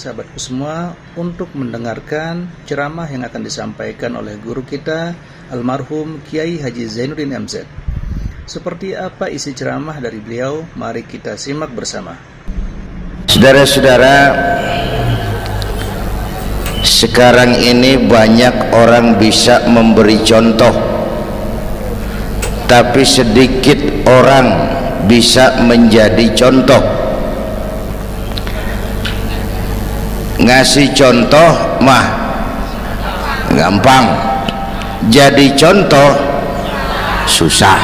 sahabatku semua untuk mendengarkan ceramah yang akan disampaikan oleh guru kita almarhum Kiai Haji Zainuddin MZ. Seperti apa isi ceramah dari beliau? Mari kita simak bersama. Saudara-saudara, sekarang ini banyak orang bisa memberi contoh, tapi sedikit orang bisa menjadi contoh. Ngasih contoh mah gampang, jadi contoh susah.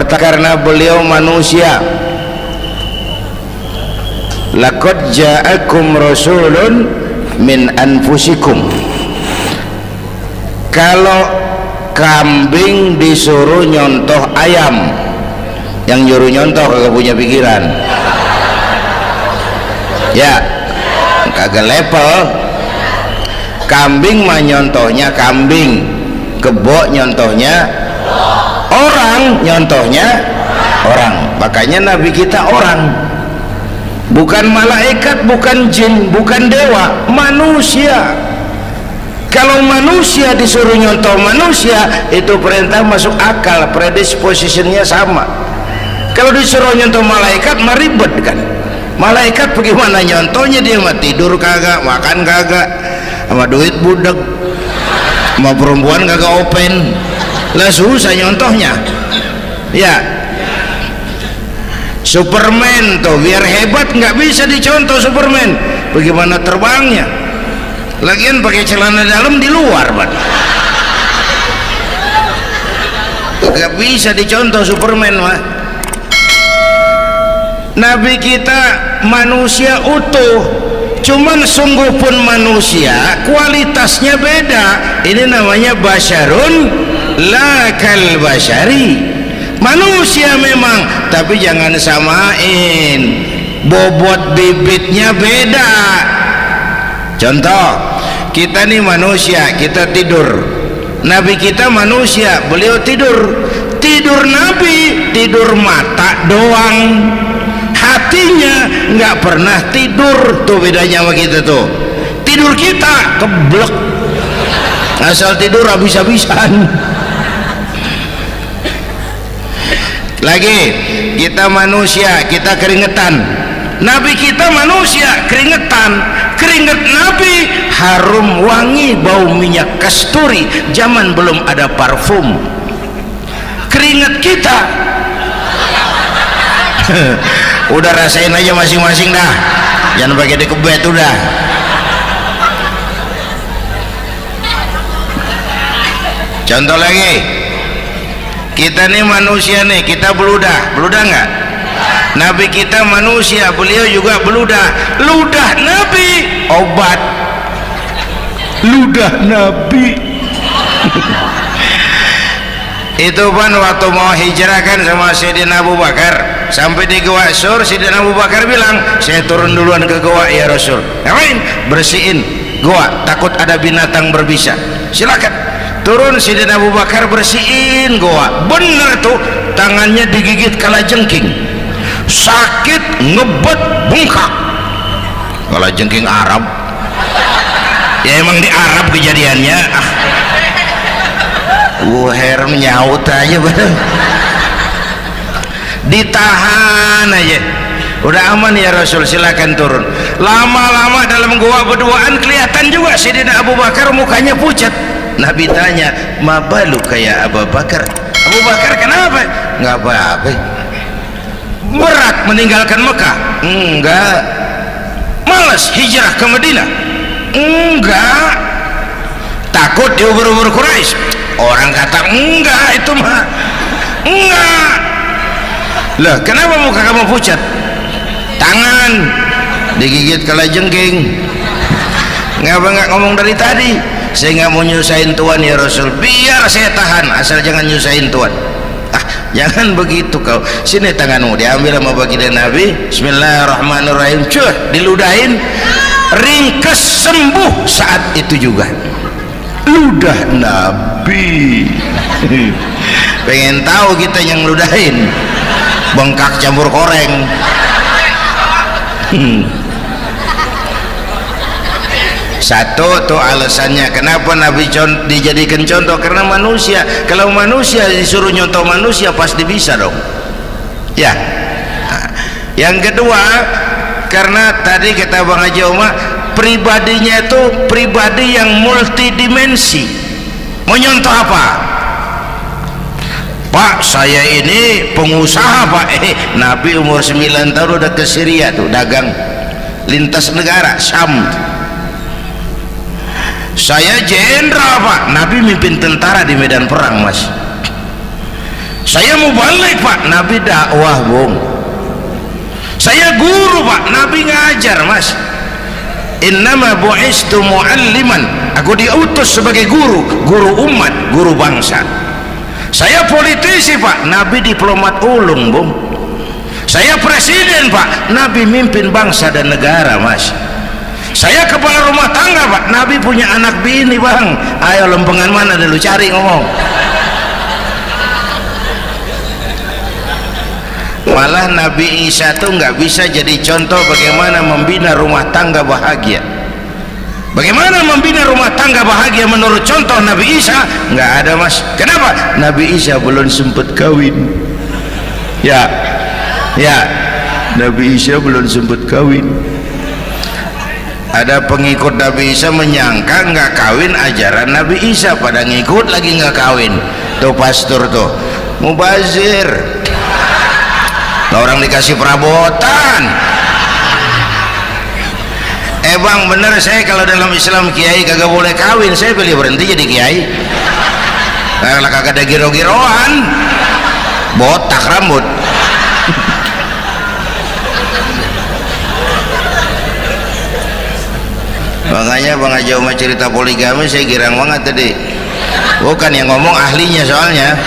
Karena beliau manusia. Laqad ja'akum rasulun min anfusikum. Kalau kambing disuruh nyontoh ayam, yang nyuruh nyontoh kagak punya pikiran. Ya, kagak level. Kambing mah nyontohnya kambing, kebo nyontohnya orang, nyontohnya orang. Makanya Nabi kita orang, bukan malaikat, bukan jin, bukan dewa, manusia. Kalau manusia disuruh nyontoh manusia, itu perintah masuk akal, predispositionnya sama. Kalau disuruh nyontoh malaikat mah ribet kan. Malaikat bagaimana nyontohnya? Dia mah tidur kagak, makan kagak, sama duit budak, sama perempuan kagak open, lah susah nyontohnya. Ya, Superman tuh biar hebat nggak bisa dicontoh Superman. Bagaimana terbangnya? Lagian pakai celana dalam di luar, Pak. Nggak bisa dicontoh Superman mah. Nabi kita manusia utuh, cuman sungguh pun manusia, kualitasnya beda. Ini namanya basyarun la kal basyari. Manusia memang, tapi jangan samain, bobot bibitnya beda. Contoh, kita nih manusia, kita tidur. Nabi kita manusia, beliau tidur. Tidur Nabi, tidur mata doang, hatinya nggak pernah tidur. Tuh bedanya sama kita tuh. Tidur kita keblek, asal tidur habis-habisan. Lagi, kita manusia, kita keringetan. Nabi kita manusia, keringetan. Keringet Nabi harum wangi, bau minyak kasturi, zaman belum ada parfum. Keringet kita udah rasain aja masing-masing dah, jangan pakai dikebet udah. Contoh lagi, kita nih manusia nih, kita beludah nggak? Nabi kita manusia, beliau juga beludah. Ludah Nabi obat, ludah Nabi itu kan waktu mau hijrah kan sama Sayyidina Abu Bakar, sampai di Gua Sur, Sayyidina Abu Bakar bilang, saya turun duluan ke gua ya Rasul. Ngapain? Bersihin gua, takut ada binatang berbisa. Silakan turun. Sayyidina Abu Bakar bersihin gua, bener tuh, tangannya digigit kalajengking, sakit, ngebet, bengkak. Kalajengking Arab ya, emang di Arab kejadiannya. Wuher nyaut aja bener, ditahan aja, udah aman ya Rasul, silakan turun. Lama-lama dalam gua berduaan kelihatan juga Sayyidina Abu Bakar mukanya pucat. Nabi tanya, ma balu kayak Abu Bakar? Abu Bakar kenapa? Nggak apa-apa. Berat meninggalkan Mekah? Enggak. Malas hijrah ke Madinah? Enggak. Takut diubur-ubur Quraisy? Orang kata enggak, itu mah enggak. Lah kenapa muka kamu pucat? Tangan digigit kalajengking. Ngapa nggak ngomong dari tadi? Saya nggak mau nyusahin Tuhan ya Rasul, biar saya tahan, asal jangan nyusahin Tuhan. Jangan begitu kau. Sini tanganmu, diambil sama baginda Nabi. Bismillahirrahmanirrahim. Cuh, diludahin, ringkes, sembuh saat itu juga. Ludah Nabi. Pengen tahu kita yang ludahin, bengkak campur koreng. Satu tuh alasannya kenapa Nabi dijadikan contoh, karena manusia. Kalau manusia disuruh nyontoh manusia pasti bisa dong ya. Nah, yang kedua, karena tadi kata Bang Haji Omar, pribadinya itu pribadi yang multidimensi. Mau nyontoh apa? Pak, saya ini pengusaha Pak. Nabi umur 9 tahun udah ke Syria tuh dagang lintas negara Syam. Saya jenderal Pak, Nabi mimpin tentara di medan perang Mas. Saya mau balik Pak, Nabi dakwah Bung. Saya guru Pak, Nabi ngajar Mas. Innama bu'istu mu'alliman, aku diutus sebagai guru, guru umat, guru bangsa. Saya politisi Pak, Nabi diplomat ulung Bung. Saya presiden Pak, Nabi mimpin bangsa dan negara Mas. Saya kepala rumah tangga Pak, Nabi punya anak bini Bang. Ayo lempengan mana dulu cari ngomong. Malah Nabi Isa tuh nggak bisa jadi contoh bagaimana membina rumah tangga bahagia. Bagaimana membina rumah tangga bahagia menurut contoh Nabi Isa? Nggak ada Mas. Kenapa? Nabi Isa belum sempat kawin ya. Nabi Isa belum sempat kawin. Ada pengikut Nabi Isa menyangka nggak kawin ajaran Nabi Isa, pada ngikut lagi nggak kawin. Tuh pastor tuh mubazir, orang dikasih perabotan. Bang bener, saya kalau dalam Islam kiai kagak boleh kawin, saya pilih berhenti jadi kiai. Kalau kagak ada giro-giroan, botak rambut. Makanya Bang Haji Omar cerita poligami saya girang banget tadi. Bukan yang ngomong ahlinya soalnya.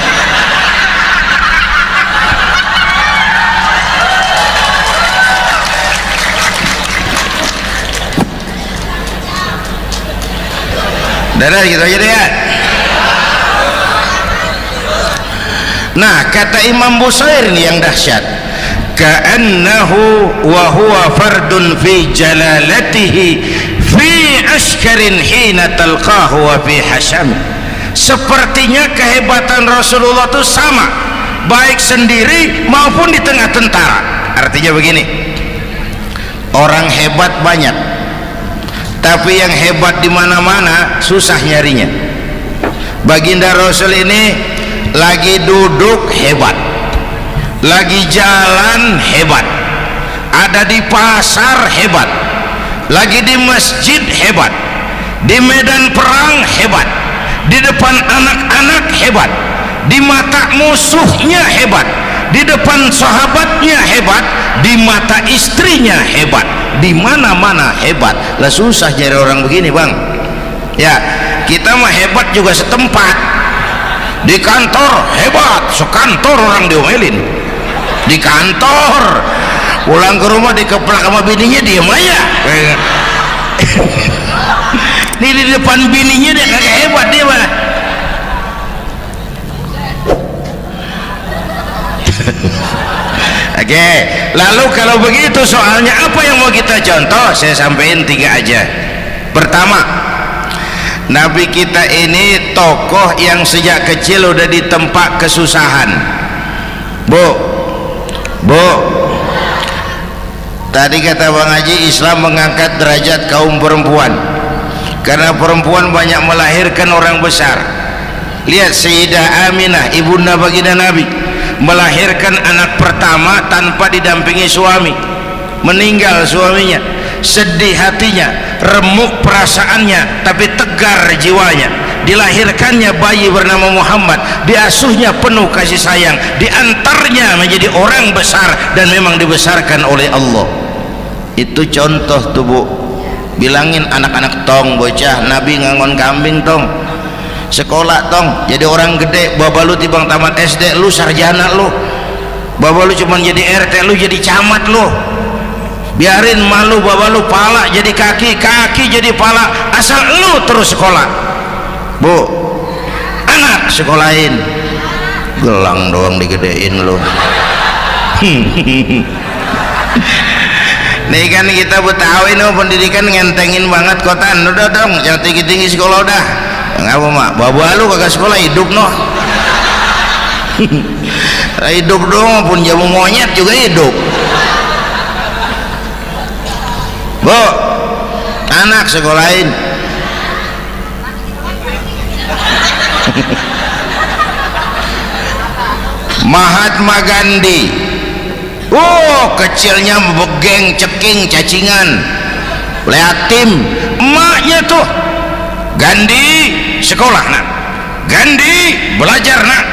Dadah gitu aja deh ya. Nah kata Imam Busair ini yang dahsyat, ka'annahu wa huwa fardun fi jalalatihi fi askarin hina talqahu wa fi hasham. Sepertinya kehebatan Rasulullah itu sama baik sendiri maupun di tengah tentara. Artinya begini, orang hebat banyak, tapi yang hebat di mana-mana susah nyarinya. Baginda Rasul ini lagi duduk hebat, lagi jalan hebat, ada di pasar hebat, lagi di masjid hebat, di medan perang hebat, di depan anak-anak hebat, di mata musuhnya hebat, di depan sahabatnya hebat, di mata istrinya hebat, di mana-mana hebat. Lah susah nyari orang begini Bang ya. Kita mah hebat juga setempat, di kantor hebat, sekantor orang diomelin di kantor, pulang ke rumah dikeplak sama bininya diem aja. Ini di depan bininya dia kagak hebat dia mah. Oke, lalu kalau begitu soalnya apa yang mau kita contoh? Saya sampaikan 3 aja. Pertama, Nabi kita ini tokoh yang sejak kecil udah ditempa kesusahan. Bu, tadi kata Bang Haji, Islam mengangkat derajat kaum perempuan karena perempuan banyak melahirkan orang besar. Lihat Sayyidah Aminah, ibunda baginda Nabi, melahirkan anak pertama tanpa didampingi suami. Meninggal suaminya, sedih hatinya, remuk perasaannya, tapi tegar jiwanya. Dilahirkannya bayi bernama Muhammad, diasuhnya penuh kasih sayang, diantarnya menjadi orang besar dan memang dibesarkan oleh Allah. Itu contoh tuh Bu. Bilangin anak-anak tong bocah, Nabi ngangon kambing tong, sekolah tong, jadi orang gede. Baba lu tibang tamat SD, lu sarjana lu. Baba lu cuman jadi RT, lu jadi camat lu. Biarin malu baba lu pala jadi kaki, kaki jadi pala, asal lu terus sekolah. Bu, anak sekolahin, gelang doang digedein lu. Nih kan kita Betawi no pendidikan ngentengin banget kotaan. Udah dong, jangan tinggi-tinggi sekolah udah. Ngapa mak? Bawa lu kagak sekolah hidup no. Hidup dong, pun jamu monyet juga hidup. Bu, anak sekolahin. Mahatma Gandhi, kecilnya begeng, ceking, cacingan, liatim. Emaknya tuh, Gandhi sekolah nak, Gandhi belajar nak,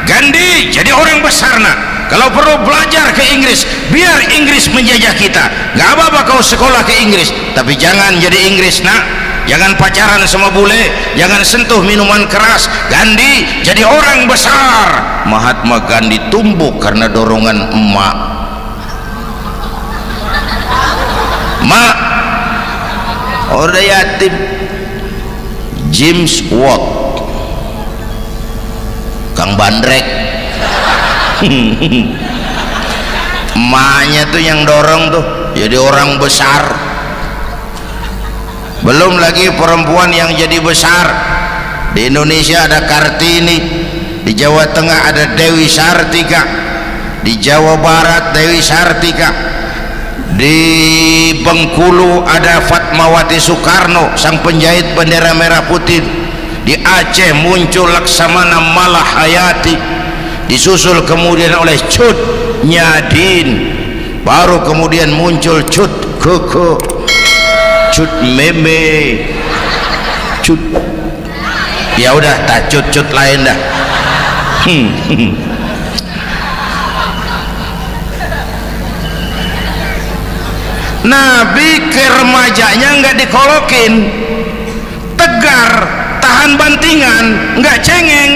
Gandhi jadi orang besar nak. Kalau perlu belajar ke Inggris, biar Inggris menjajah kita. Gak apa-apa kau sekolah ke Inggris, tapi jangan jadi Inggris nak. Jangan pacaran sama bule, jangan sentuh minuman keras. Gandhi jadi orang besar. Mahatma Gandhi tumbuh karena dorongan emak. Mak, orang yatim. James Watt, Kang Bandrek. Emaknya tuh yang dorong tuh jadi orang besar. Belum lagi perempuan yang jadi besar. Di Indonesia ada Kartini, di Jawa Tengah ada Dewi Sartika, di Jawa Barat Dewi Sartika, di Bengkulu ada Fatmawati Soekarno sang penjahit bendera merah putih, di Aceh muncul Laksamana Malahayati, disusul kemudian oleh Cut Nyadin, baru kemudian muncul Cut Koko, Cut Meme, Cut, ya udah tak cut lain dah. Nabi ke remajanya nggak dikolokin, tegar, tahan bantingan, nggak cengeng.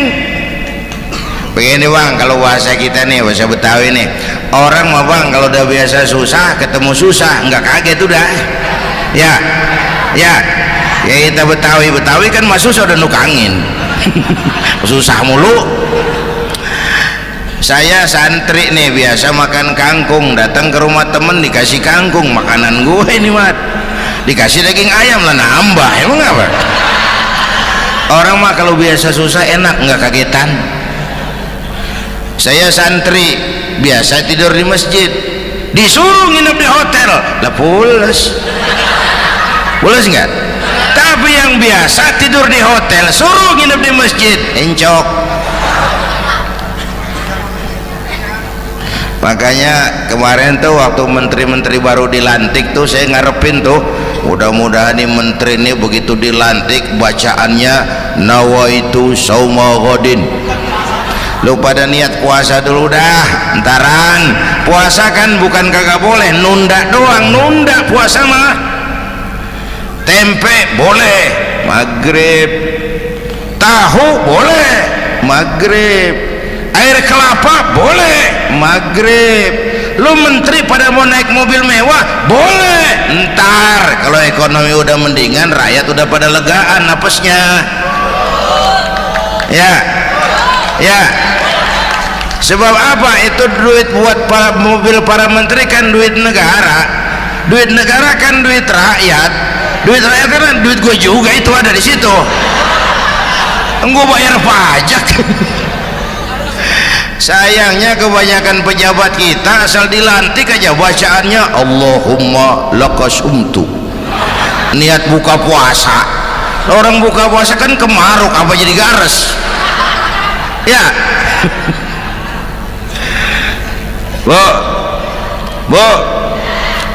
Begini bang, kalau bahasa kita nih, bahasa Betawi nih, orang mah bang kalau udah biasa susah ketemu susah nggak kaget udah. Ya kita Betawi kan masuk sudah nukangin. Susah mulu. Saya santri nih biasa makan kangkung, datang ke rumah temen dikasih kangkung, makanan gue ini mat, dikasih daging ayam lah nambah, emang apa? Orang mah kalau biasa susah enak nggak kagetan. Saya santri biasa tidur di masjid, disuruh nginep di hotel lah pules nggak? Tapi yang biasa tidur di hotel suruh nginep di masjid encok. Makanya kemarin tuh waktu menteri-menteri baru dilantik tuh saya ngarepin tuh mudah-mudahan nih menteri ini begitu dilantik bacaannya nawaitu sauma ghodin. Lu pada niat puasa dulu dah, entaran. Puasa kan bukan kagak boleh, nunda doang, nunda puasa mah. Tempe boleh maghrib, tahu boleh maghrib, air kelapa boleh maghrib. Lu menteri pada mau naik mobil mewah boleh, ntar kalau ekonomi udah mendingan, rakyat udah pada legaan napasnya. Ya sebab apa? Itu duit buat mobil para menteri kan duit negara. Duit negara kan duit rakyat. Duit rakyat kan duit gue juga, itu ada di situ. Gue bayar pajak. Sayangnya kebanyakan pejabat kita asal dilantik aja bacaannya Allahumma lakasumtu, niat buka puasa. Orang buka puasa kan kemaruk apa jadi gares ya. Bu,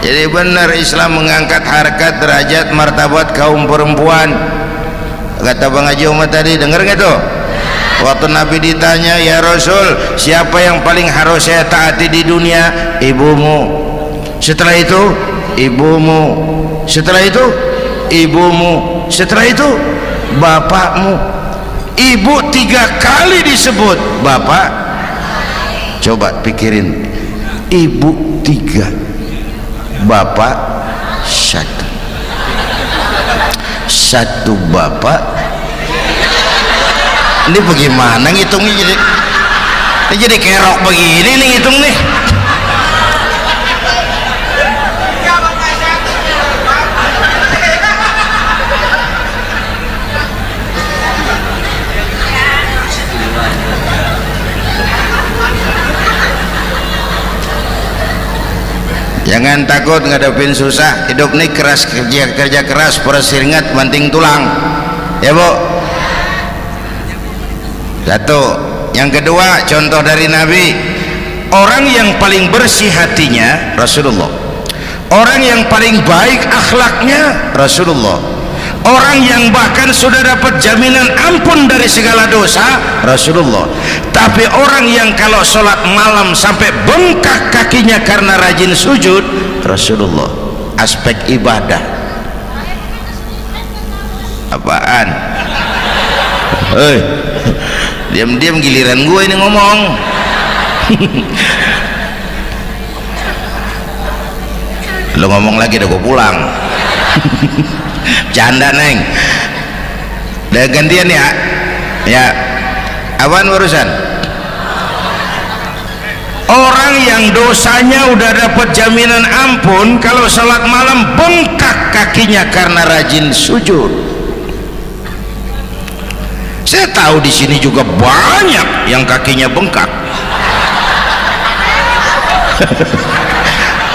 jadi benar Islam mengangkat harkat, derajat, martabat kaum perempuan. Kata Bang Haji Umar tadi, dengar nggak tuh? Waktu Nabi ditanya, ya Rasul, siapa yang paling harus saya taati di dunia? Ibumu. Setelah itu ibumu. Setelah itu ibumu. Setelah itu bapakmu. Ibu 3 kali disebut, bapak coba pikirin, ibu 3, bapak 1 bapak. Ini bagaimana ngitungnya? Jadi kerok begini nih ngitung nih. Jangan takut ngadepin susah. Hidup ini keras, kerja keras, perseringat banting tulang. Ya Bu. Satu. Yang kedua, contoh dari Nabi, orang yang paling bersih hatinya Rasulullah, orang yang paling baik akhlaknya Rasulullah, orang yang bahkan sudah dapat jaminan ampun dari segala dosa Rasulullah. Tapi orang yang kalau sholat malam sampai bengkak kakinya karena rajin sujud Rasulullah. Aspek ibadah apaan? Hei, diam-diam giliran gue ini ngomong. Lo ngomong lagi udah gue pulang. Canda neng. Udah gantian ya. Ya. Apaan urusan? Orang yang dosanya udah dapat jaminan ampun, kalau salat malam bengkak kakinya karena rajin sujud. Saya tahu di sini juga banyak yang kakinya bengkak.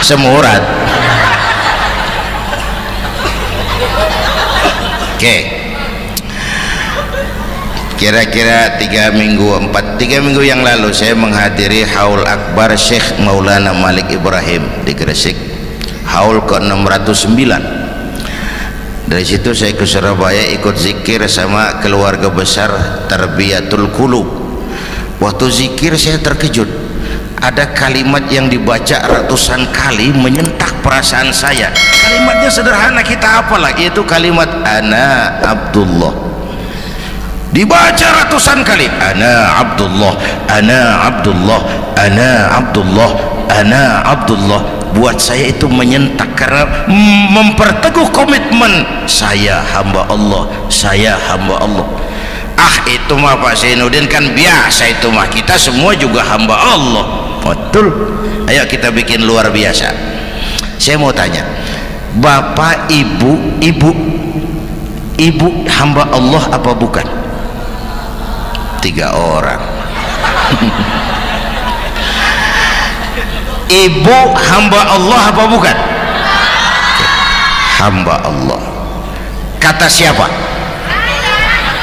Semurat. Oke. Kira-kira 3 minggu yang lalu saya menghadiri haul akbar Syekh Maulana Malik Ibrahim di Gresik, haul ke-609. Dari situ saya ke Surabaya ikut zikir sama keluarga besar Tarbiyatul Qulub. Waktu zikir saya terkejut, ada kalimat yang dibaca ratusan kali menyentak perasaan saya. Kalimatnya sederhana, kita hafal lagi, itu kalimat ana Abdullah. Dibaca ratusan kali, ana Abdullah, ana Abdullah, ana Abdullah, ana Abdullah. Buat saya itu menyentak karena memperteguh komitmen, saya hamba Allah, saya hamba Allah. Ah, itu mah Pak Zainuddin kan biasa, itu mah kita semua juga hamba Allah. Betul. Ayo kita bikin luar biasa. Saya mau tanya, Bapak Ibu hamba Allah apa bukan? 3 orang. Ibu hamba Allah apa bukan? Hamba Allah. Kata siapa?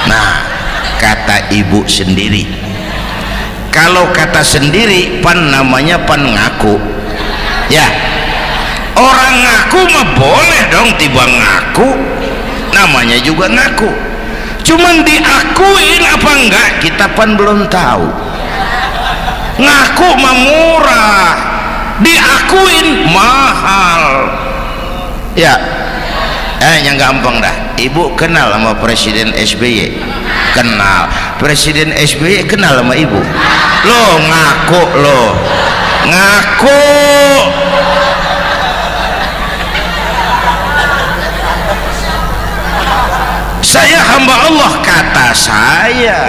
Nah, kata ibu sendiri. Kalau kata sendiri pan namanya pan ngaku. Ya, orang ngaku mah boleh dong, tiba ngaku namanya juga ngaku. Cuman diakuin apa enggak kita pan belum tahu. Ngaku mah murah, diakuin mahal. Ya, yang gampang dah. Ibu kenal sama Presiden SBY? Kenal. Presiden SBY kenal sama ibu? Lo ngaku, lo ngaku. Saya hamba Allah, kata saya.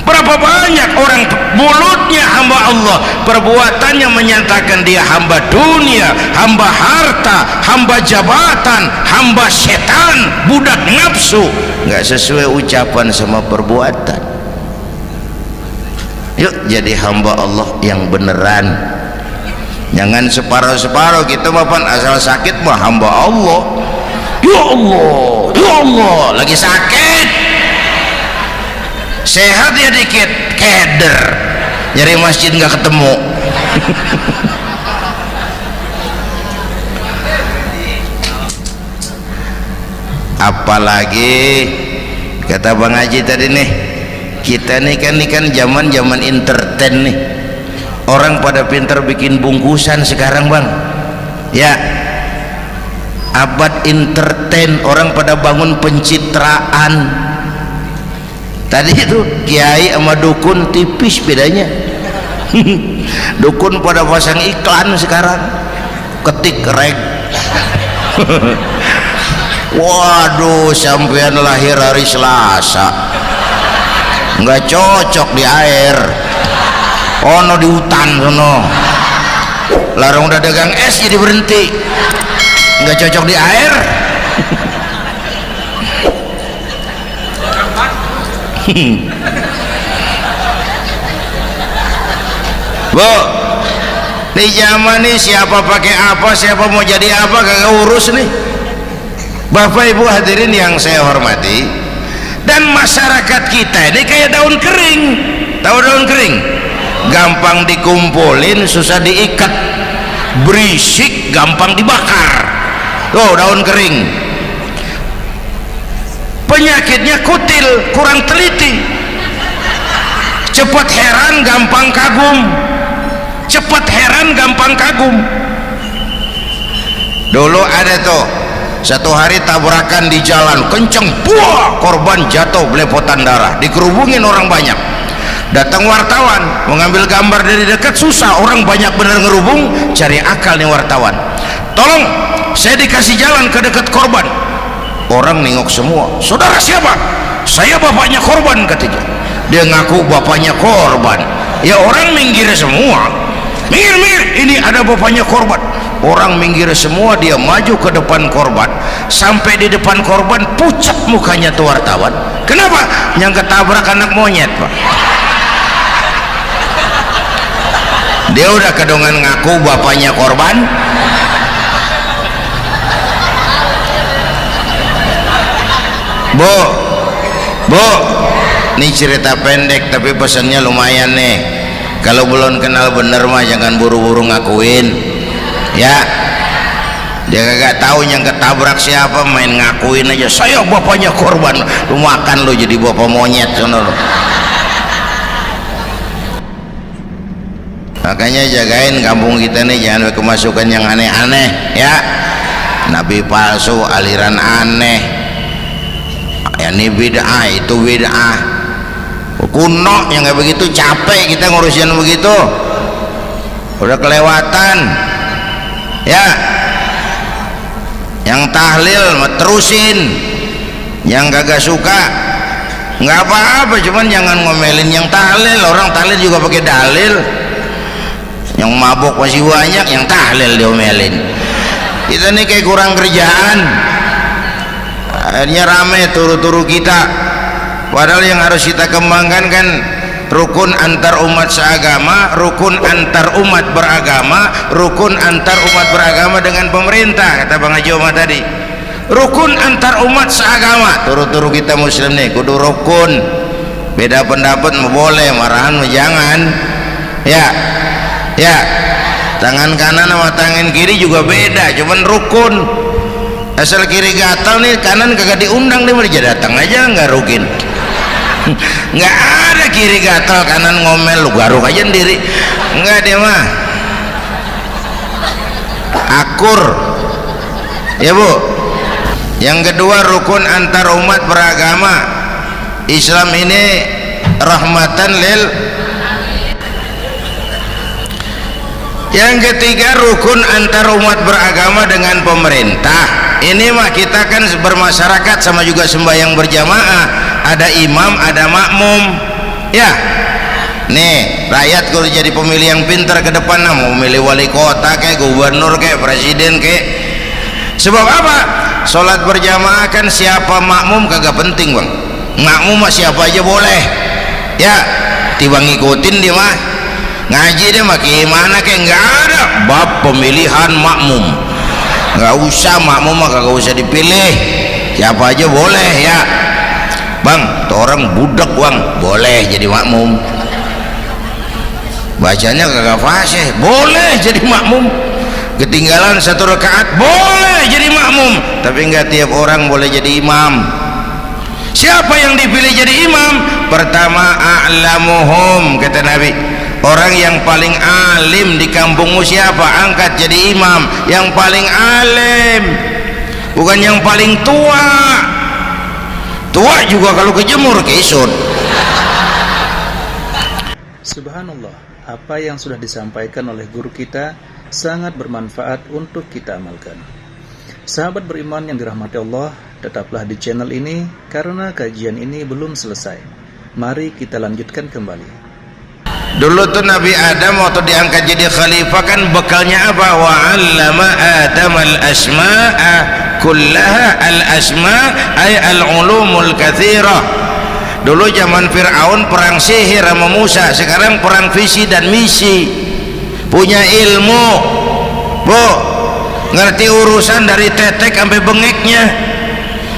Berapa banyak orang mulutnya hamba Allah, perbuatannya menyatakan dia hamba dunia, hamba harta, hamba jabatan, hamba setan, budak nafsu. Nggak sesuai ucapan sama perbuatan. Yuk jadi hamba Allah yang beneran. Jangan separuh-separuh. Kita mapan asal sakit mah hamba Allah. Ya Allah, ya Allah, lagi sakit. Sehat ya dikit, keder, nyari masjid nggak ketemu. Apalagi kata Bang Haji tadi nih, kita nih kan zaman entertain nih. Orang pada pintar bikin bungkusan sekarang Bang. Ya, abad entertain, orang pada bangun pencitraan. Tadi itu kiai sama dukun tipis bedanya. Dukun pada pasang iklan sekarang, ketik reg. Waduh, sampean lahir hari Selasa, nggak cocok di air, ono di hutan sono. Larang udah dagang es jadi berhenti, nggak cocok di air. Bu, Di zaman ini siapa pakai apa, siapa mau jadi apa, kagak urus nih. Bapak Ibu hadirin yang saya hormati, dan masyarakat kita ini kayak daun kering. Tahu daun kering? Gampang dikumpulin, susah diikat, berisik, gampang dibakar. Tuh daun kering. Penyakitnya kutil, kurang teliti, cepat heran, gampang kagum. Cepat heran, gampang kagum. Dulu ada tuh satu hari tabrakan di jalan kenceng, buah, korban jatuh belepotan darah, dikerubungin orang banyak. Datang wartawan mengambil gambar dari dekat, susah, orang banyak bener ngerubung. Cari akal nih wartawan, tolong saya dikasih jalan ke dekat korban. Orang nengok semua, saudara siapa? Saya bapaknya korban, katanya. Dia ngaku bapaknya korban. Ya orang minggir semua, minggir, ini ada bapaknya korban. Orang minggir semua, dia maju ke depan korban. Sampai di depan korban, pucat mukanya tuh wartawan. Kenapa? Yang ketabrak anak monyet, Pak. Dia udah kedongan ngaku bapaknya korban. Bu, ini cerita pendek tapi pesannya lumayan nih. Kalau belum kenal bener mah jangan buru-buru ngakuin, ya. Dia kagak tahu yang ketabrak siapa, main ngakuin aja, saya bapaknya korban. Lu makan lu jadi bapak monyet sono lu. Makanya jagain kampung kita nih, jangan kemasukan yang aneh-aneh, ya. Nabi palsu, aliran aneh, ya ini bid'ah, itu bid'ah kuno yang kayak begitu. Capek kita ngurusin begitu, udah kelewatan, ya. Yang tahlil terusin, yang kagak suka nggak apa-apa, cuman jangan ngomelin yang tahlil. Orang tahlil juga pakai dalil. Yang mabuk masih banyak, yang tahlil diomelin. Kita nih kayak kurang kerjaan, akhirnya rame turu-turu kita. Padahal yang harus kita kembangkan kan rukun antar umat seagama, rukun antar umat beragama, rukun antar umat beragama dengan pemerintah, kata Bang Haji Omar tadi. Rukun antar umat seagama, turu-turu kita muslim nih kudu rukun. Beda pendapat mau boleh, marahan mau jangan, ya. Tangan kanan sama tangan kiri juga beda, cuman rukun. Asal kiri gatal nih, kanan kagak diundang, dia datang aja nggak rukin. Nggak ada kiri gatal kanan ngomel, lu garuk aja sendiri, nggak dia mah akur, ya Bu. Yang kedua rukun antar umat beragama. Islam ini rahmatan lil. Yang ketiga rukun antar umat beragama dengan pemerintah. Ini mah kita kan bermasyarakat sama juga sembahyang berjamaah, ada imam ada makmum, ya. Nih rakyat kalau jadi pemilih yang pintar ke depan, mau memilih wali kota kayak gubernur kayak presiden kayak. Sebab apa? Sholat berjamaah kan siapa makmum kagak penting Bang. Makmum mah siapa aja boleh, ya. Tiba ngikutin dia mah, ngaji dia mah gimana kayak nggak ada bab pemilihan makmum. Nggak usah, makmum mah kagak usah dipilih, siapa aja boleh, ya. Bang, tuh orang budak Bang, boleh jadi makmum. Bacanya kagak fasih, boleh jadi makmum. Ketinggalan satu rakaat, boleh jadi makmum. Tapi nggak tiap orang boleh jadi imam. Siapa yang dipilih jadi imam? Pertama a'lamuhum, kata Nabi. Orang yang paling alim di kampungmu siapa? Angkat jadi imam. Yang paling alim, bukan yang paling tua. Tua juga kalau kejemur kesut. Subhanallah, apa yang sudah disampaikan oleh guru kita sangat bermanfaat untuk kita amalkan. Sahabat beriman yang dirahmati Allah, tetaplah di channel ini karena kajian ini belum selesai. Mari kita lanjutkan kembali. Dulu tuh Nabi Adam waktu diangkat jadi khalifah kan bekalnya apa? Wa 'allama Adam al-asma'a kullaha. Al-asma' ay al-ulumul katsirah. Dulu zaman Fir'aun perang sihir sama Musa, sekarang perang visi dan misi. punya ilmu, bu, ngerti urusan dari tetek sampai bengeknya.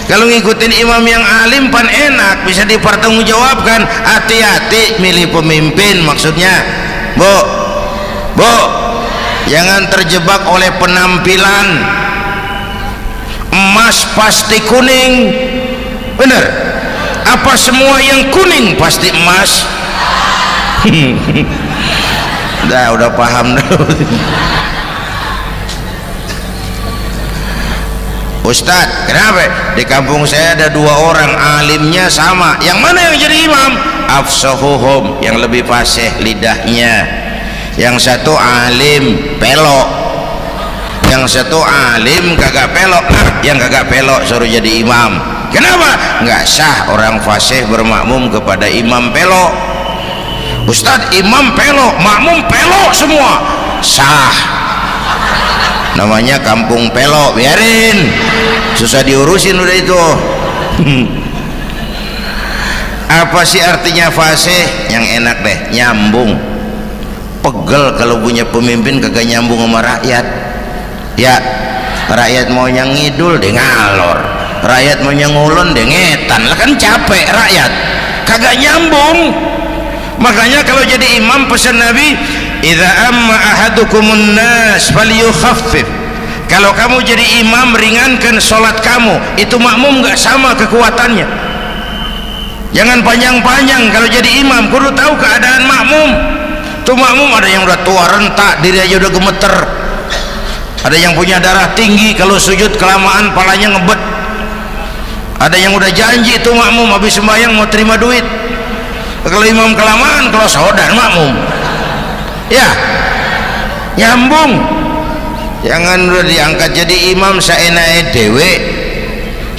Kalau ngikutin imam yang alim pan enak, bisa dipertanggungjawabkan. Hati-hati milih pemimpin, maksudnya bu, jangan terjebak oleh penampilan. Emas pasti kuning, bener? Apa semua yang kuning pasti emas? Udah paham dulu. Ustadz, kenapa? Di kampung saya ada 2 orang alimnya sama. Yang mana yang jadi imam? Afsahuhum, yang lebih fasih lidahnya. Yang satu alim pelok, yang satu alim kagak pelok. Nah, yang kagak pelok suruh jadi imam. Kenapa? Nggak sah orang fasih bermakmum kepada imam pelok. Ustadz, imam pelok, makmum pelok semua. Sah. Namanya kampung pelok, biarin, susah diurusin udah itu. Apa sih artinya fasih? Yang enak deh, nyambung. Pegel kalau punya pemimpin kagak nyambung sama rakyat. Ya, rakyat mau yang ngidul dia ngalor, rakyat mau yang ngulon dia ngetan. Lah kan capek rakyat, kagak nyambung. Makanya kalau jadi imam pesan Nabi, idza amma ahadukumun nas falyukhaffif. Kalau kamu jadi imam, ringankan sholat kamu. Itu makmum nggak sama kekuatannya. Jangan panjang-panjang kalau jadi imam, kudu tahu keadaan makmum. Tuh makmum ada yang udah tua rentak, diri aja udah gemeter. Ada yang punya darah tinggi, kalau sujud kelamaan palanya ngebet. Ada yang udah janji itu makmum habis sembahyang mau terima duit. Kalau imam kelamaan, kalau saudara makmum, ya nyambung. Jangan udah diangkat jadi imam seenaknya dewe.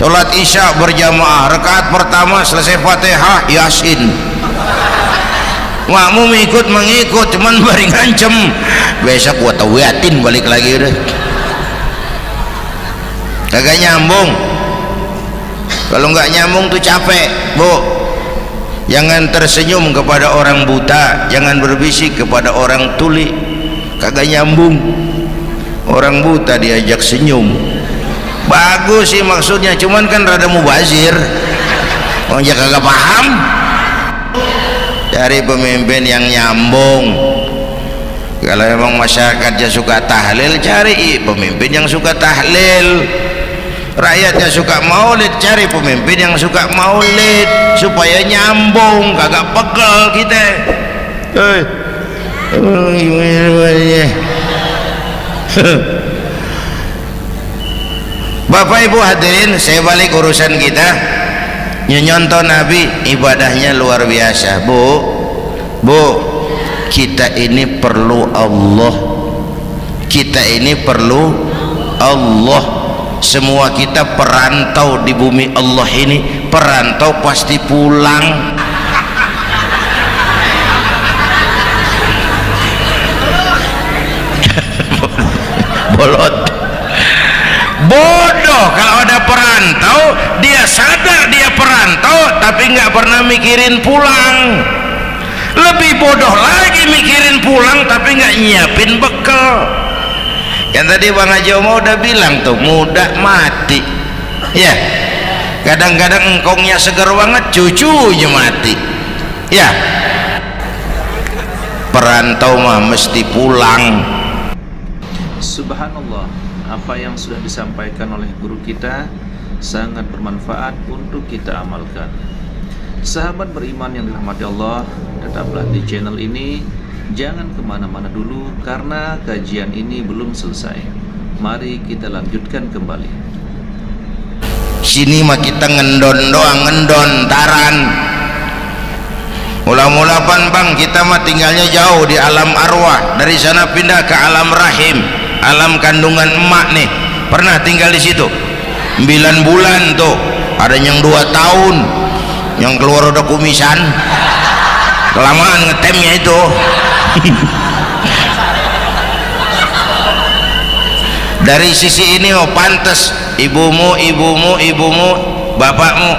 Sholat isya berjamaah, rakaat pertama selesai fatihah yasin, makmum ikut mengikut, cuman bari ngancem, besok gua tawiatin balik lagi udah. Kagak nyambung. Kalau nggak nyambung tuh capek, bu. Jangan tersenyum kepada orang buta, jangan berbisik kepada orang tuli, kagak nyambung. Orang buta diajak senyum, bagus sih maksudnya, cuman kan rada mubazir, orang jaga kagak paham. Cari pemimpin yang nyambung. Kalau emang masyarakatnya suka tahlil, cari pemimpin yang suka tahlil. Rakyatnya suka maulid, cari pemimpin yang suka maulid, supaya nyambung, kagak pegel kita. Bapak Ibu hadirin, saya balik urusan kita. Nyontoh Nabi ibadahnya luar biasa. Bu, kita ini perlu Allah. Kita ini perlu Allah. Semua kita perantau di bumi Allah ini. Perantau pasti pulang. Bolot, bodoh kalau ada perantau, dia sadar dia perantau tapi nggak pernah mikirin pulang. Lebih bodoh lagi mikirin pulang tapi nggak nyiapin bekal. Yang tadi Bang Haji Omar udah bilang tuh, muda mati ya. Kadang-kadang engkongnya segar banget, cucunya mati ya. Perantau mah mesti pulang. Subhanallah, apa yang sudah disampaikan oleh guru kita sangat bermanfaat untuk kita amalkan. Sahabat beriman yang dirahmati Allah, tetaplah di channel ini. Jangan kemana-mana dulu karena kajian ini belum selesai. Mari kita lanjutkan kembali. Sini mah kita ngendon doang, ngendon taran. Mula-mula Bang, kita mah tinggalnya jauh di alam arwah. Dari sana pindah ke alam rahim, alam kandungan emak nih. Pernah tinggal di situ 9 bulan tuh. Ada yang 2 tahun, yang keluar udah kumisan, kelamaan ngetemnya itu. Dari sisi ini pantas ibumu, bapakmu,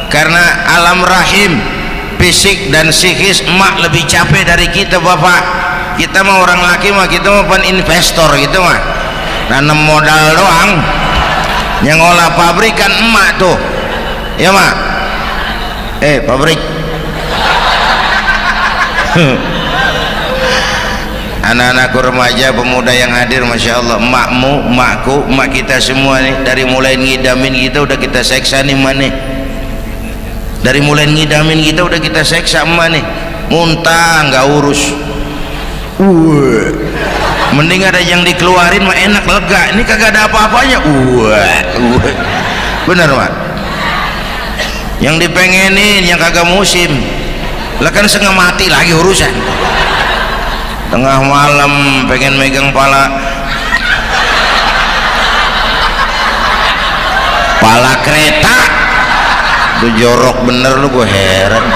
karena alam rahim fisik dan psikis emak lebih capek dari kita bapak. kita mah orang laki mah kita mah pan investor gitu mah, nanam modal doang. Yang ngolah pabrik kan emak tuh, ya mak. Pabrik. Anak-anakku remaja, pemuda yang hadir, masya Allah, emakmu, emakku, emak kita semua nih, dari mulai ngidamin kita udah kita seksa nih mana, dari mulai ngidamin kita udah kita seksa emak nih, muntah nggak urus. Mending ada yang dikeluarin mah enak, lega. Ini kagak ada apa-apanya. Bener mak. Yang dipengenin yang kagak musim, lah kan setengah mati lagi urusan. Tengah malam pengen megang pala kereta, tuh jorok bener lu, gue heran.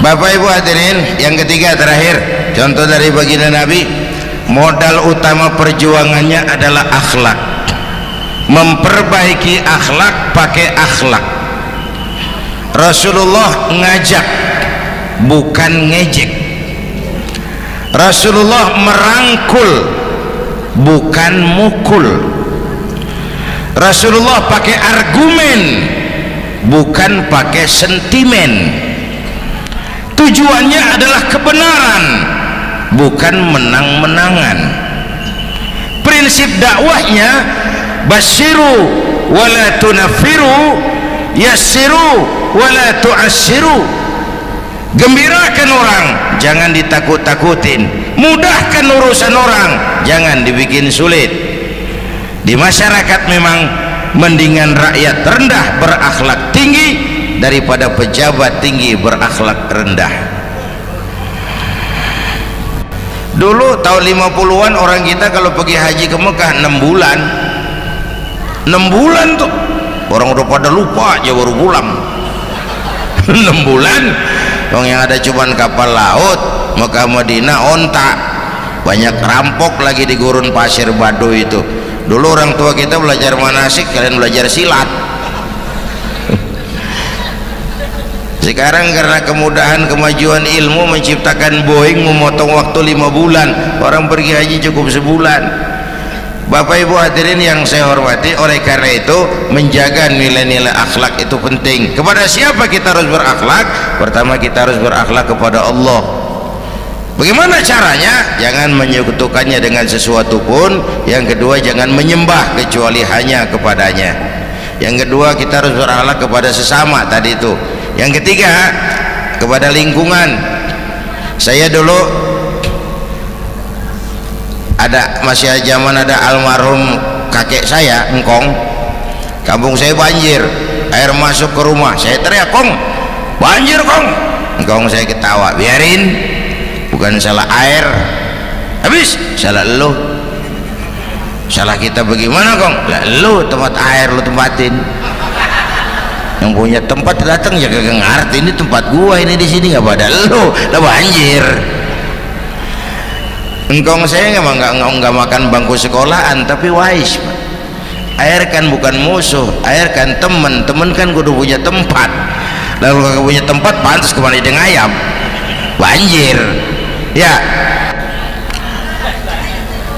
Bapak Ibu hadirin, yang ketiga terakhir, contoh dari baginda Nabi, modal utama perjuangannya adalah akhlak. Memperbaiki akhlak, pakai akhlak. Rasulullah ngajak, bukan ngejek. Rasulullah merangkul, bukan mukul. Rasulullah pakai argumen, bukan pakai sentimen. Tujuannya adalah kebenaran, bukan menang-menangan. Prinsip dakwahnya basyiru wala tunafiru, yassiru wala tu'assiru. Gembirakan orang, jangan ditakut-takutin. Mudahkan urusan orang, jangan dibikin sulit. Di masyarakat memang mendingan rakyat rendah berakhlak tinggi daripada pejabat tinggi berakhlak rendah. Dulu tahun 50-an orang kita kalau pergi haji ke Mekah 6 bulan. 6 bulan tuh orang udah pada lupa aja baru pulang. 6 bulan orang yang ada cuman kapal laut, Mekah Madinah onta, banyak rampok lagi di gurun pasir Baduy itu. Dulu orang tua kita belajar manasik, kalian belajar silat. Sekarang karena kemudahan kemajuan ilmu menciptakan Boeing memotong waktu 5 bulan, orang pergi haji cukup sebulan. Bapak Ibu hadirin yang saya hormati, oleh karena itu menjaga nilai-nilai akhlak itu penting. Kepada siapa kita harus berakhlak? Pertama, kita harus berakhlak kepada Allah. Bagaimana caranya? Jangan menyekutukannya dengan sesuatu pun. Yang kedua, jangan menyembah kecuali hanya kepadanya. Yang kedua, kita harus berakhlak kepada sesama tadi itu. Yang ketiga, kepada lingkungan. Saya dulu masih zaman ada almarhum kakek saya, engkong. Kampung saya banjir, air masuk ke rumah. Saya teriak, "Kong, banjir kong!" Engkong saya ketawa, "Biarin, bukan salah air." Habis, salah lu. Salah kita bagaimana kong? Lah lu tempat air lu tempatin. Yang punya tempat datang ya kagak ngerti, ini tempat gua ini di sini nggak pada lu, lah banjir. Engkong saya nggak makan bangku sekolahan tapi wise. Air kan bukan musuh, air kan temen kan kudu punya tempat. Lalu kalau punya tempat pantas kemana dengan ayam banjir ya.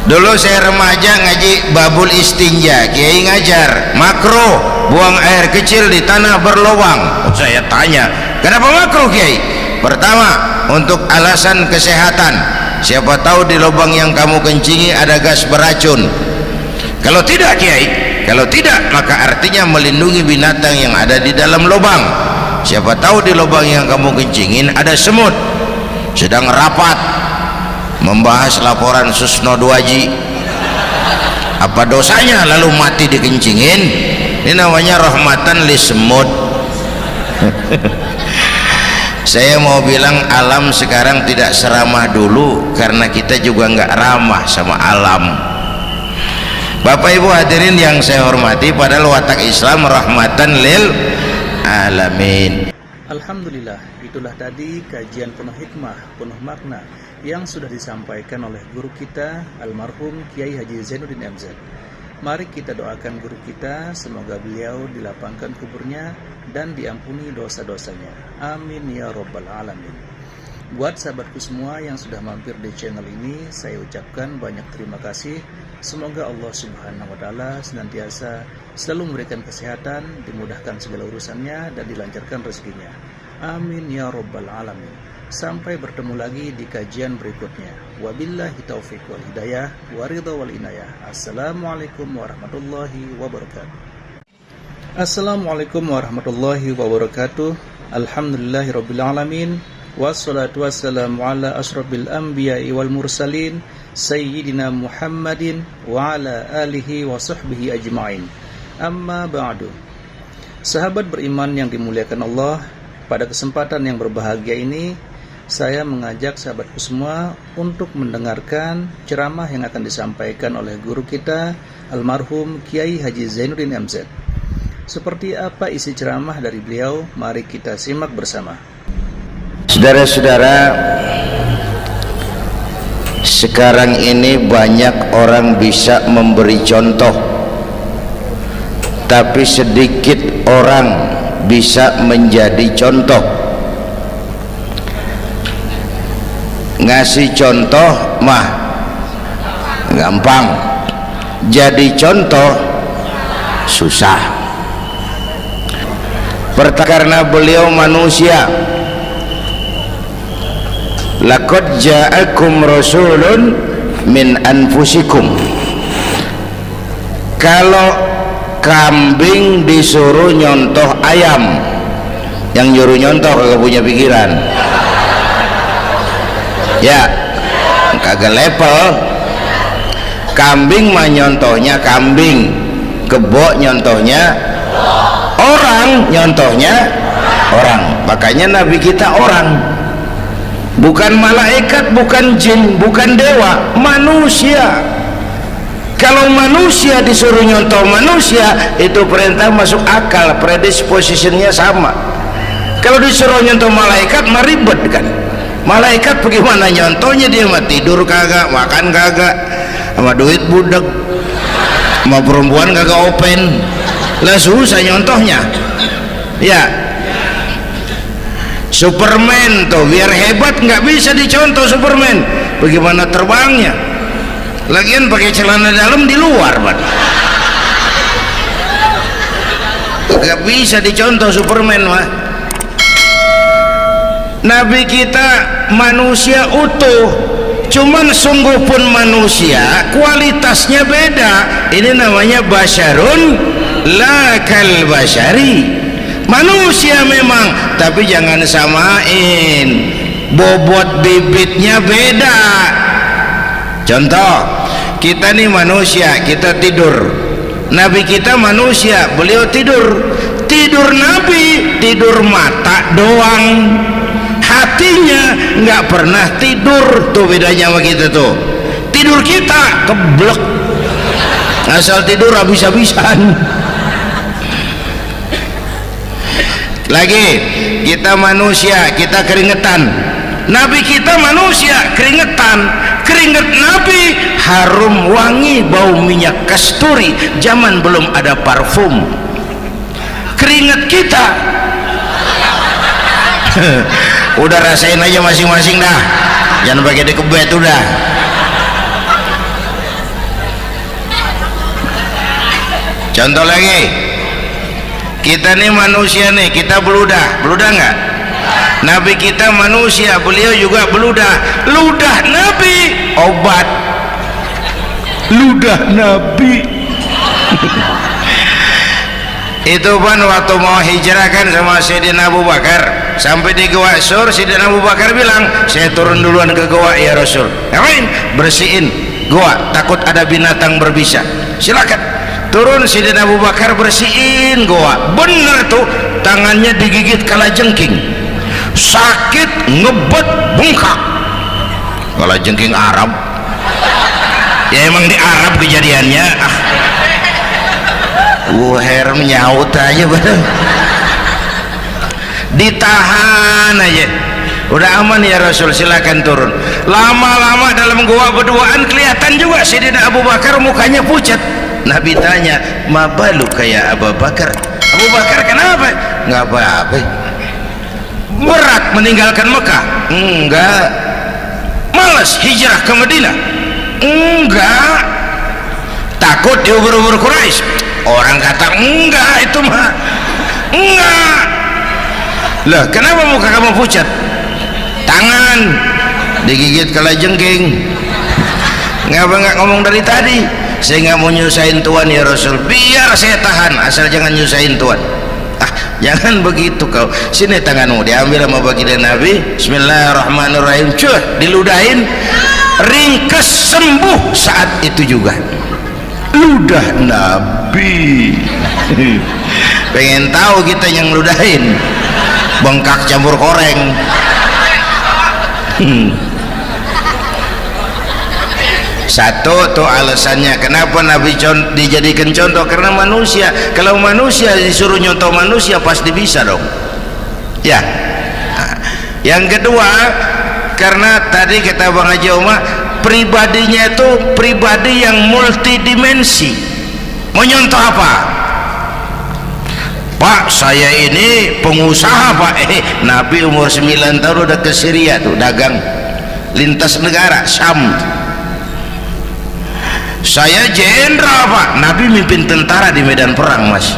Dulu saya remaja ngaji babul istinja, kiai ngajar makruh buang air kecil di tanah berlubang. Saya tanya, kenapa makruh kiai? Pertama, untuk alasan kesehatan, siapa tahu di lubang yang kamu kencingi ada gas beracun. Kalau tidak kiai, kalau tidak maka artinya melindungi binatang yang ada di dalam lubang. Siapa tahu di lubang yang kamu kencingin ada semut sedang rapat membahas laporan Susno 2Ji. Apa dosanya lalu mati dikencingin? Ini namanya rahmatan li semut. Saya mau bilang alam sekarang tidak seramah dulu karena kita juga nggak ramah sama alam. Bapak Ibu hadirin yang saya hormati, padahal watak Islam rahmatan lil alamin. Alhamdulillah, itulah tadi kajian penuh hikmah, penuh makna yang sudah disampaikan oleh guru kita almarhum Kiai Haji Zainuddin MZ. Mari kita doakan guru kita, semoga beliau dilapangkan kuburnya dan diampuni dosa-dosanya. Amin ya rabbal alamin. Buat sahabatku semua yang sudah mampir di channel ini, saya ucapkan banyak terima kasih. Semoga Allah Subhanahu wa taala senantiasa selalu memberikan kesehatan, dimudahkan segala urusannya dan dilancarkan rezekinya. Amin ya rabbal alamin. Sampai bertemu lagi di kajian berikutnya. Wabillahi taufiq wal hidayah, waridha wal inayah. Assalamualaikum warahmatullahi wabarakatuh. Assalamualaikum warahmatullahi wabarakatuh. Alhamdulillahirabbil alamin. Wassalatu wassalamu ala asyrafil anbiya'i wal mursalin Sayyidina Muhammadin wa ala alihi wa sahbihi ajma'in. Amma ba'du. Sahabat beriman yang dimuliakan Allah, pada kesempatan yang berbahagia ini saya mengajak sahabatku semua untuk mendengarkan ceramah yang akan disampaikan oleh guru kita almarhum Kiai Haji Zainuddin MZ. Seperti apa isi ceramah dari beliau? Mari kita simak bersama. Saudara-saudara, sekarang ini banyak orang bisa memberi contoh, tapi sedikit orang bisa menjadi contoh. Ngasih contoh mah gampang, jadi contoh susah. Karena beliau manusia. Laqad ja'akum rasulun min anfusikum. Kalau kambing disuruh nyontoh ayam, yang nyuruh nyontoh kagak punya pikiran, ya kagak level. Kambing mah nyontohnya kambing, kebo nyontohnya orang, nyontohnya orang. Makanya Nabi kita orang, bukan malaikat, bukan jin, bukan dewa, manusia. Kalau manusia disuruh nyontoh manusia, itu perintah masuk akal, predispositionnya sama. Kalau disuruh nyontoh malaikat mah ribet kan. Malaikat bagaimana nyontohnya? Dia mah tidur kagak, makan kagak, sama duit budek, sama perempuan kagak open, lah susah nyontohnya. Ya, Superman tuh biar hebat nggak bisa dicontoh Superman, bagaimana terbangnya? Lagian pakai celana dalam di luar, nggak bisa dicontoh Superman mah. Nabi kita manusia utuh, cuman sungguh pun manusia, kualitasnya beda. Ini namanya basyarun la kal basyari. Manusia memang, tapi jangan samain, bobot bibitnya beda. Contoh, kita nih manusia, kita tidur. Nabi kita manusia, beliau tidur. Tidur Nabi, tidur mata doang, hatinya nggak pernah tidur. Tuh bedanya sama kita tuh. Tidur kita keblek, asal tidur habis-habisan. Lagi, kita manusia, kita keringetan. Nabi kita manusia, keringetan. Keringet Nabi harum wangi, bau minyak kasturi, zaman belum ada parfum. Keringet kita udah rasain aja masing-masing dah, jangan pakai dikebet udah. Contoh lagi, kita nih manusia nih, kita beludah nggak? Nabi kita manusia, beliau juga beludah. Ludah Nabi obat, ludah Nabi itu kan waktu mau hijrah kan sama Sayyidina Abu Bakar, sampai di Gua Sur, Sayyidina Abu Bakar bilang, saya turun duluan ke gua ya Rasul. Ngapain? Bersihin gua, takut ada binatang berbisa. Silakan turun. Sayyidina Abu Bakar bersihin gua, bener tuh, tangannya digigit kalajengking, sakit, ngebet, bengkak. Kalajengking Arab ya, emang di Arab kejadiannya. Wuher menyaut aja bener. ditahan aja. Udah aman ya Rasul, silakan turun. Lama-lama dalam gua berduaan kelihatan juga Sayyidina Abu Bakar mukanya pucat. Nabi tanya, "Ma balu kayak Abu Bakar?" Abu Bakar kenapa? Nggak apa-apa. Berat meninggalkan Mekah? Enggak. Malas hijrah ke Madinah? Enggak. Takut diubur-ubur Quraisy? Orang kata enggak, itu mah enggak. Lah kenapa muka kamu pucat? Tangan digigit kalajengking. Ngapa nggak ngomong dari tadi? Saya nggak mau nyusahin Tuhan ya Rasul. Biar saya tahan, asal jangan nyusahin Tuhan. Jangan begitu kau. Sini tanganmu, diambil sama baginda Nabi. Bismillahirrahmanirrahim. Cuh, diludahin, ringkes, sembuh saat itu juga. Ludah Nabi. Pengen tahu kita yang ludahin, bengkak campur koreng. Satu tuh alasannya kenapa Nabi dijadikan contoh, karena manusia. Kalau manusia disuruh nyontoh manusia pasti bisa dong ya. Yang kedua, karena tadi kata Bang Haji Umar, pribadinya itu pribadi yang multidimensi. Mau nyontoh apa? Pak, saya ini pengusaha Pak. Nabi umur 9 tahun udah ke Syria tuh dagang lintas negara Syam. Saya jenderal Pak, Nabi mimpin tentara di medan perang Mas.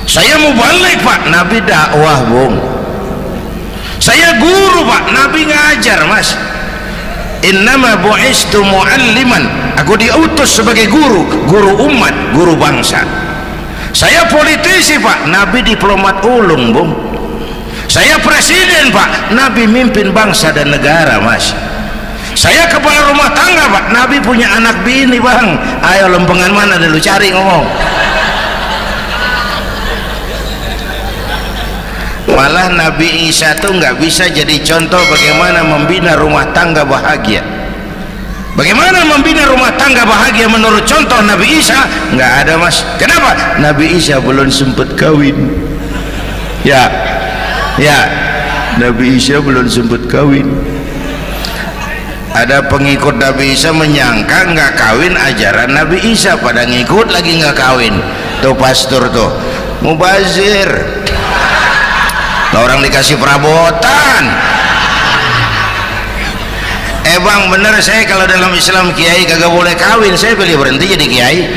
Saya mau balik Pak, Nabi dakwah Bung. Saya guru Pak, Nabi ngajar Mas. Innama bu'istu mu'alliman, aku diutus sebagai guru, guru umat, guru bangsa. Saya politisi Pak, Nabi diplomat ulung Bung. Saya presiden Pak, Nabi mimpin bangsa dan negara Mas. Saya kepala rumah tangga Pak, Nabi punya anak bini Bang. Ayo lempengan mana dulu cari ngomong. Malah Nabi Isa tuh nggak bisa jadi contoh bagaimana membina rumah tangga bahagia. Bagaimana membina rumah tangga bahagia menurut contoh Nabi Isa? Nggak ada Mas. Kenapa? Nabi Isa belum sempat kawin. Ya, Nabi Isa belum sempat kawin. Ada pengikut Nabi Isa menyangka nggak kawin ajaran Nabi Isa, pada ngikut lagi nggak kawin. Tuh pastor tuh mubazir, orang dikasih perabotan. Bang bener, saya kalau dalam Islam kiai kagak boleh kawin, saya pilih berhenti jadi kiai.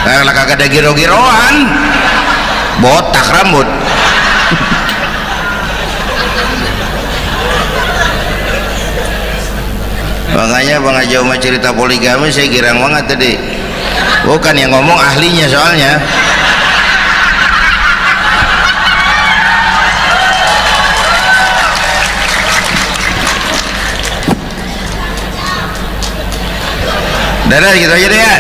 Kalau kagak ada giro-giroan, botak rambut. Makanya Bang Haji Umar cerita poligami saya girang banget tadi. Bukan yang ngomong ahlinya soalnya. Dadah gitu aja deh ya.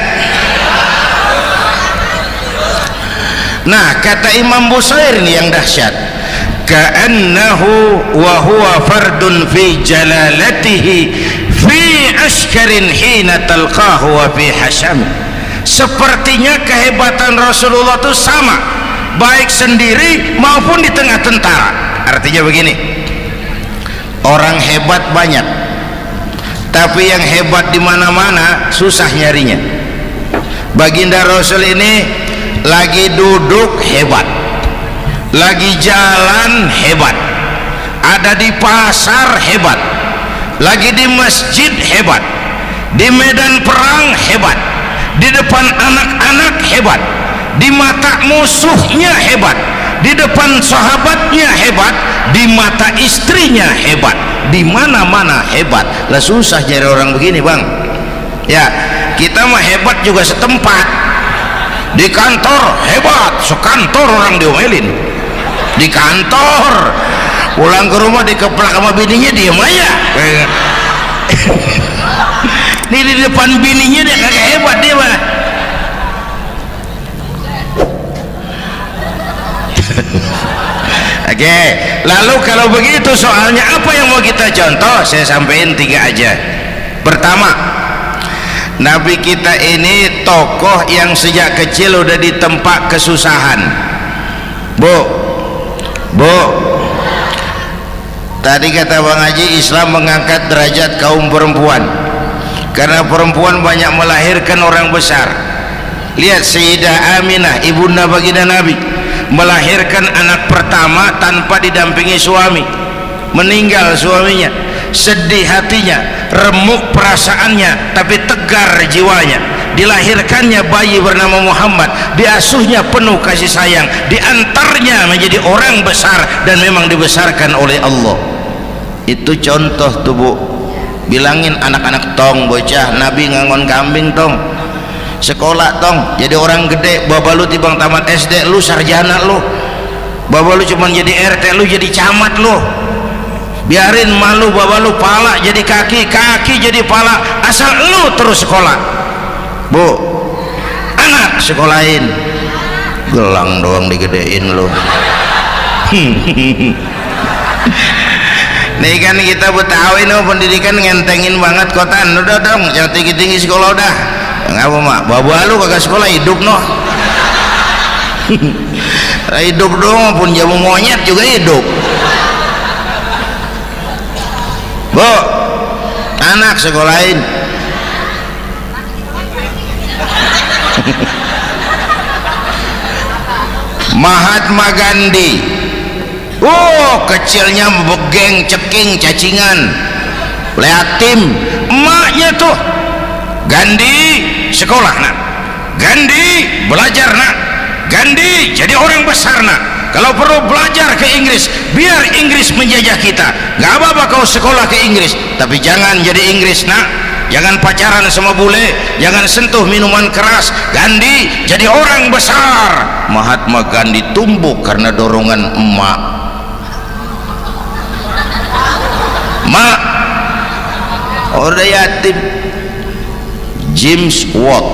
Nah kata Imam Busair ini yang dahsyat, ka'annahu wa huwa fardun fi jalalatihi fi askarin hina talqahu wa fi hasham. Sepertinya kehebatan Rasulullah itu sama baik sendiri maupun di tengah tentara. Artinya begini, orang hebat banyak, tapi yang hebat di mana-mana susah nyarinya. Baginda Rasul ini lagi duduk hebat, lagi jalan hebat, ada di pasar hebat, lagi di masjid hebat, di medan perang hebat, di depan anak-anak hebat, di mata musuhnya hebat, di depan sahabatnya hebat, di mata istrinya hebat, di mana-mana hebat. Lah susah nyari orang begini Bang ya. Kita mah hebat juga setempat, di kantor hebat, sekantor orang diomelin di kantor, pulang ke rumah dikeplak sama bininya diem aja. Ini di depan bininya dia kagak hebat dia mah. Oke, lalu kalau begitu soalnya apa yang mau kita contoh? Saya sampaikan 3 aja. Pertama, Nabi kita ini tokoh yang sejak kecil udah ditempa kesusahan. Bu, Bu, tadi kata Bang Haji, Islam mengangkat derajat kaum perempuan karena perempuan banyak melahirkan orang besar. Lihat Sayyidah Aminah, ibunda baginda Nabi, melahirkan anak pertama tanpa didampingi suami. Meninggal suaminya, sedih hatinya, remuk perasaannya, tapi tegar jiwanya. Dilahirkannya bayi bernama Muhammad, diasuhnya penuh kasih sayang, diantarnya menjadi orang besar dan memang dibesarkan oleh Allah. Itu contoh tuh Bu. Bilangin anak-anak tong, bocah Nabi ngangon kambing tong, sekolah tong, jadi orang gede. Baba lu tibang tamat SD, lu sarjana lu. Baba lu cuman jadi RT, lu jadi camat lu. Biarin malu, baba lu pala jadi kaki, kaki jadi pala, asal lu terus sekolah. Bu, anak sekolahin, gelang doang digedein lu. Nih kan kita Betawi no, pendidikan ngentengin banget kotaan. Udah dong, jangan tinggi-tinggi sekolah udah. Ngapa mak? Baba lu kagak sekolah, hidup no. Hidup dong, pun jamu monyet juga hidup. Bu, anak sekolahin. Mahatma Gandhi, kecilnya begeng, ceking, cacingan, liatim. Emaknya tuh, Gandhi sekolah nak, Gandhi belajar nak, Gandhi jadi orang besar nak. Kalau perlu belajar ke Inggris, biar Inggris menjajah kita. Gak apa-apa kau sekolah ke Inggris, tapi jangan jadi Inggris nak. Jangan pacaran sama bule, jangan sentuh minuman keras. Gandhi jadi orang besar. Mahatma Gandhi tumbuh karena dorongan emak. Mak, udah yatim. James Watt,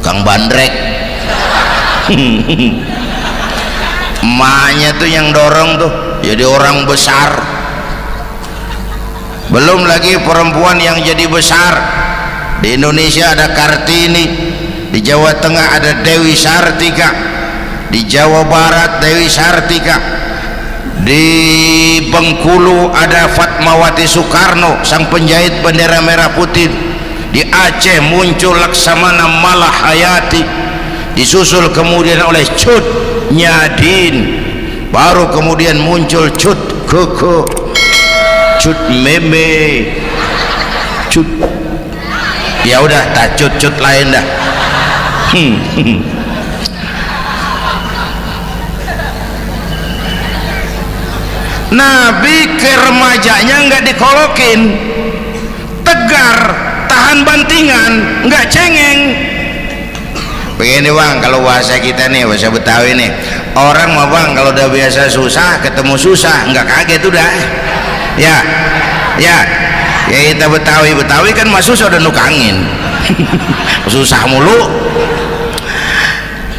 Kang Bandrek. Emaknya tuh yang dorong tuh jadi orang besar. Belum lagi perempuan yang jadi besar. Di Indonesia ada Kartini, di Jawa Tengah ada Dewi Sartika, di Jawa Barat Dewi Sartika, di Bengkulu ada Fatmawati Soekarno, sang penjahit bendera merah putih. Di Aceh muncul Laksamana Malahayati, disusul kemudian oleh Cut Nyadin, baru kemudian muncul Cut Koko, Cut Meme, Cut, ya udah tak cut lain dah. Nabi ke remajanya nggak dikolokin, tegar, tahan bantingan, nggak cengeng. Begini Bang, kalau bahasa kita nih, bahasa Betawi nih, orang mah Bang kalau udah biasa susah ketemu susah nggak kaget udah. Ya kita Betawi kan masuk sudah nukangin. Susah mulu.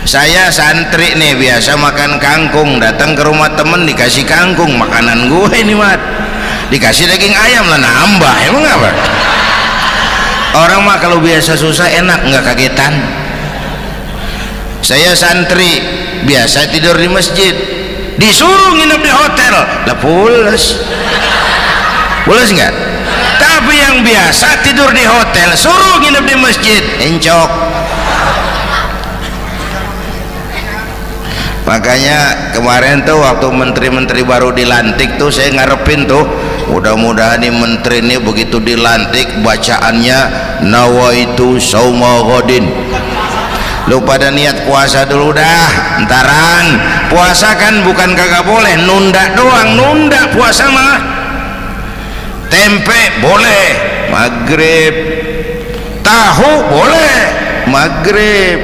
Saya santri nih, biasa makan kangkung, datang ke rumah temen dikasih kangkung, makanan gue ini mat, dikasih daging ayam lah nambah. Emang apa? Orang mah kalau biasa susah enak, nggak kagetan. Saya santri biasa tidur di masjid, disuruh nginep di hotel lah pules nggak? Tapi yang biasa tidur di hotel suruh nginep di masjid encok. Makanya kemarin tuh waktu menteri-menteri baru dilantik tuh saya ngarepin tuh, mudah-mudahan nih menteri ini begitu dilantik bacaannya nawaitu sauma ghadin. Lu pada niat puasa dulu dah, entaran. Puasa kan bukan kagak boleh, nunda doang, nunda puasa mah. Tempe boleh maghrib, tahu boleh maghrib,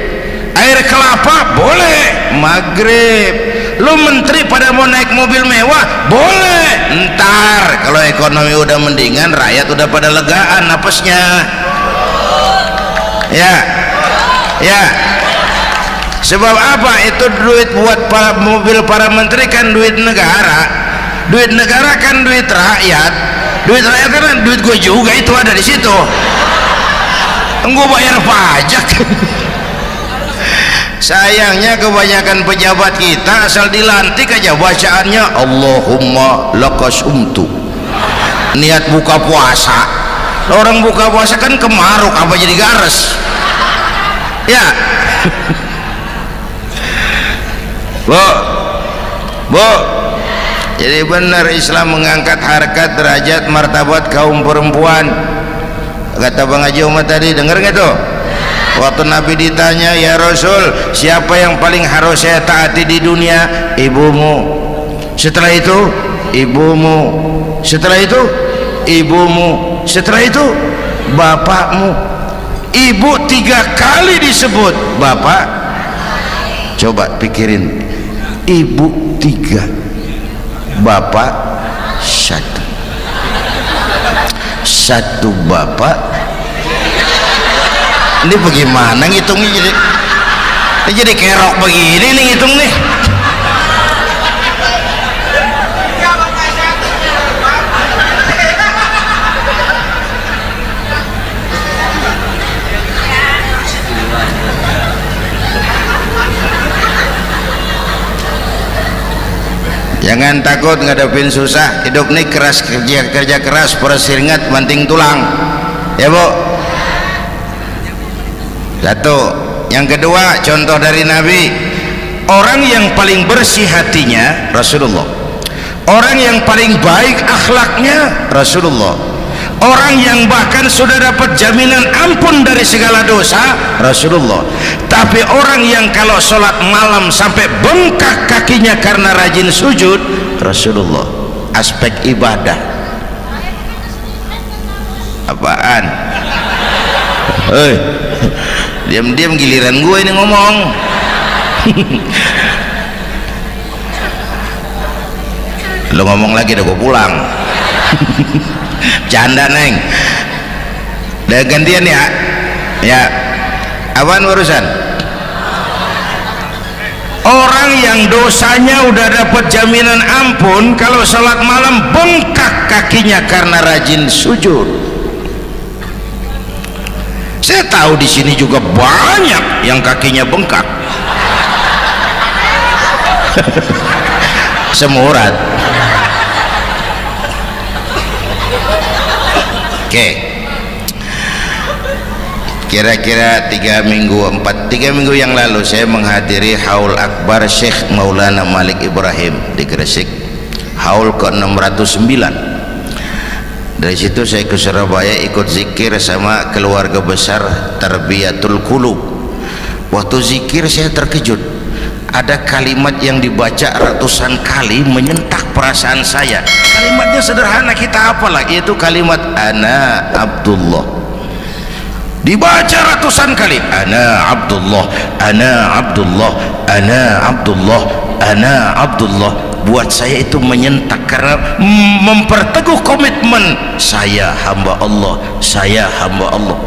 air kelapa boleh maghrib. Lu menteri pada mau naik mobil mewah boleh, ntar kalau ekonomi udah mendingan, rakyat udah pada legaan napasnya. Ya sebab apa? Itu duit buat para mobil para menteri kan duit negara. Duit negara kan duit rakyat. Duit rakyat kan duit gue juga, itu ada di situ. Gue bayar pajak. Sayangnya kebanyakan pejabat kita asal dilantik aja bacaannya Allahumma lakasumtu, niat buka puasa. Orang buka puasa kan kemaruk, apa jadi gares ya. Bu, jadi benar Islam mengangkat harkat, derajat, martabat kaum perempuan. Kata Bang Haji Umar tadi, dengar nggak tuh? Waktu Nabi ditanya, ya Rasul, siapa yang paling harus saya taati di dunia? Ibumu. Setelah itu ibumu. Setelah itu ibumu. Setelah itu bapakmu. Ibu 3 kali disebut, bapak. Coba pikirin, ibu 3, bapak 1 bapak. Ini bagaimana ngitungnya? Jadi kerok begini nih ngitung nih. Jangan takut ngadepin susah. Hidup nih keras, kerja keras, perseringat banting tulang ya Bu. Satu. Yang kedua, contoh dari Nabi, orang yang paling bersih hatinya Rasulullah, orang yang paling baik akhlaknya Rasulullah, orang yang bahkan sudah dapat jaminan ampun dari segala dosa Rasulullah. Tapi orang yang kalau sholat malam sampai bengkak kakinya karena rajin sujud Rasulullah. Aspek ibadah apaan? Diam-diam giliran gue ini ngomong. Lo ngomong lagi udah gue pulang. Canda neng. Udah gantian ya. Ya. Apaan urusan? Orang yang dosanya udah dapat jaminan ampun, kalau sholat malam bengkak kakinya karena rajin sujud. Saya tahu di sini juga banyak yang kakinya bengkak. Semurat. Oke. Kira-kira 3 minggu yang lalu saya menghadiri haul akbar Syekh Maulana Malik Ibrahim di Gresik, haul ke-609. Dari situ saya ke Surabaya ikut zikir sama keluarga besar Tarbiyatul Qulub. Waktu zikir saya terkejut, ada kalimat yang dibaca ratusan kali menyentak perasaan saya. Kalimatnya sederhana, kita apalah, yaitu kalimat ana Abdullah. Dibaca ratusan kali, ana Abdullah, ana Abdullah, ana Abdullah, ana Abdullah. Buat saya itu menyentak karena memperteguh komitmen, saya hamba Allah, saya hamba Allah.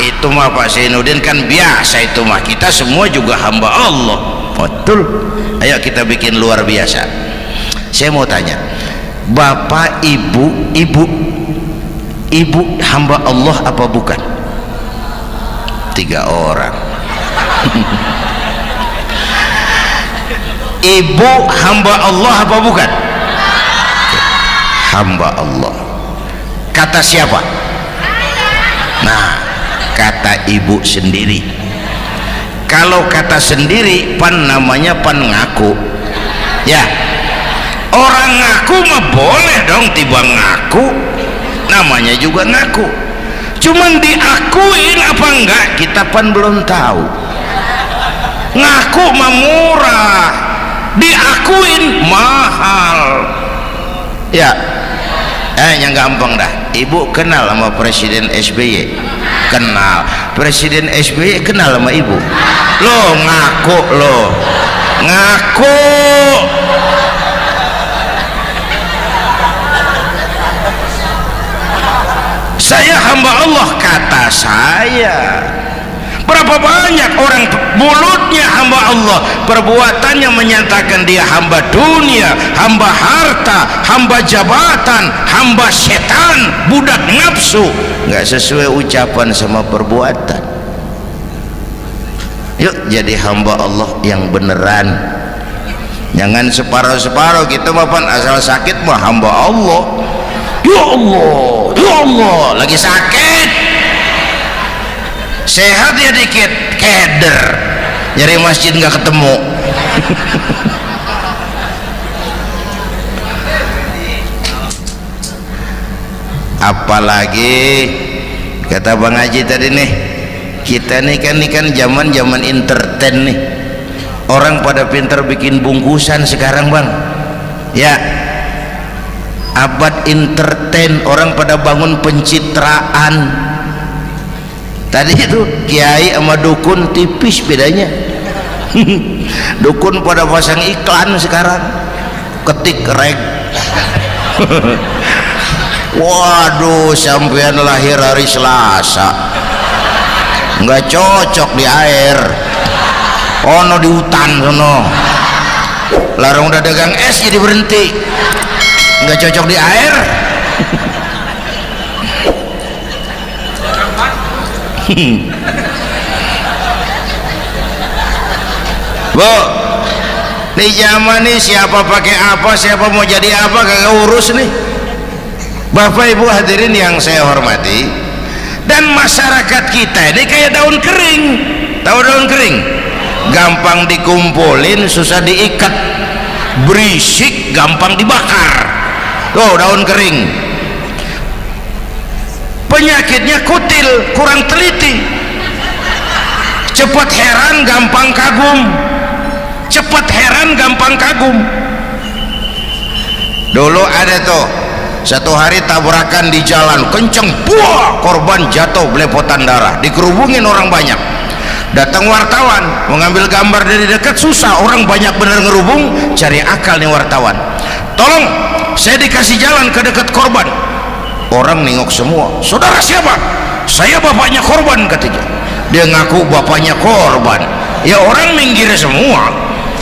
Itu mah Pak Zainuddin kan biasa, itu mah kita semua juga hamba Allah. Betul. Ayo kita bikin luar biasa. Saya mau tanya, bapak ibu hamba Allah apa bukan? 3 orang. Ibu hamba Allah apa bukan? Hamba Allah. Kata siapa? Nah, kata ibu sendiri. Kalau kata sendiri pan namanya pan ngaku ya. Orang ngaku mah boleh dong, tiba ngaku namanya juga ngaku. Cuman diakuin apa enggak kita pan belum tahu. Ngaku mah murah, diakuin mahal ya. Yang gampang dah. Ibu kenal sama Presiden SBY? Kenal. Presiden SBY kenal sama ibu? Lo ngaku, lo ngaku. Saya hamba Allah, kata saya. Berapa banyak orang mulutnya hamba Allah, perbuatannya menyatakan dia hamba dunia, hamba harta, hamba jabatan, hamba setan, budak nafsu. Nggak sesuai ucapan sama perbuatan Yuk jadi hamba Allah yang beneran, jangan separuh-separuh. Kita bapak asal sakit mah hamba Allah. Ya Allah, ya Allah, lagi sakit, sehat ya dikit keder, nyari masjid nggak ketemu. Apalagi kata Bang Haji tadi nih, kita nih kan zaman entertain nih, orang pada pinter bikin bungkusan sekarang bang ya, abad entertain, orang pada bangun pencitraan. Tadi itu kiai sama dukun tipis bedanya. Dukun pada pasang iklan sekarang, ketik rek. Waduh, sampean lahir hari Selasa, nggak cocok di air, ono di hutan sono, larang udah dagang es jadi berhenti, nggak cocok di air. Bu, di zaman nih siapa pakai apa, siapa mau jadi apa kagak urus nih. Bapak Ibu hadirin yang saya hormati, dan masyarakat kita ini kayak daun kering. Tahu daun kering? Gampang dikumpulin, susah diikat, berisik, gampang dibakar. Tuh daun kering. Penyakitnya kutil, kurang teliti, cepat heran, gampang kagum. Cepat heran, gampang kagum. Dulu ada tuh satu hari tabrakan di jalan kenceng, buah, korban jatuh belepotan darah, dikerubungin orang banyak. Datang wartawan mengambil gambar dari dekat, susah, orang banyak bener ngerubung. Cari akal nih wartawan, tolong saya dikasih jalan ke dekat korban. Orang nengok semua, saudara siapa? Saya bapaknya korban katanya. Dia ngaku bapaknya korban. Ya orang minggir semua,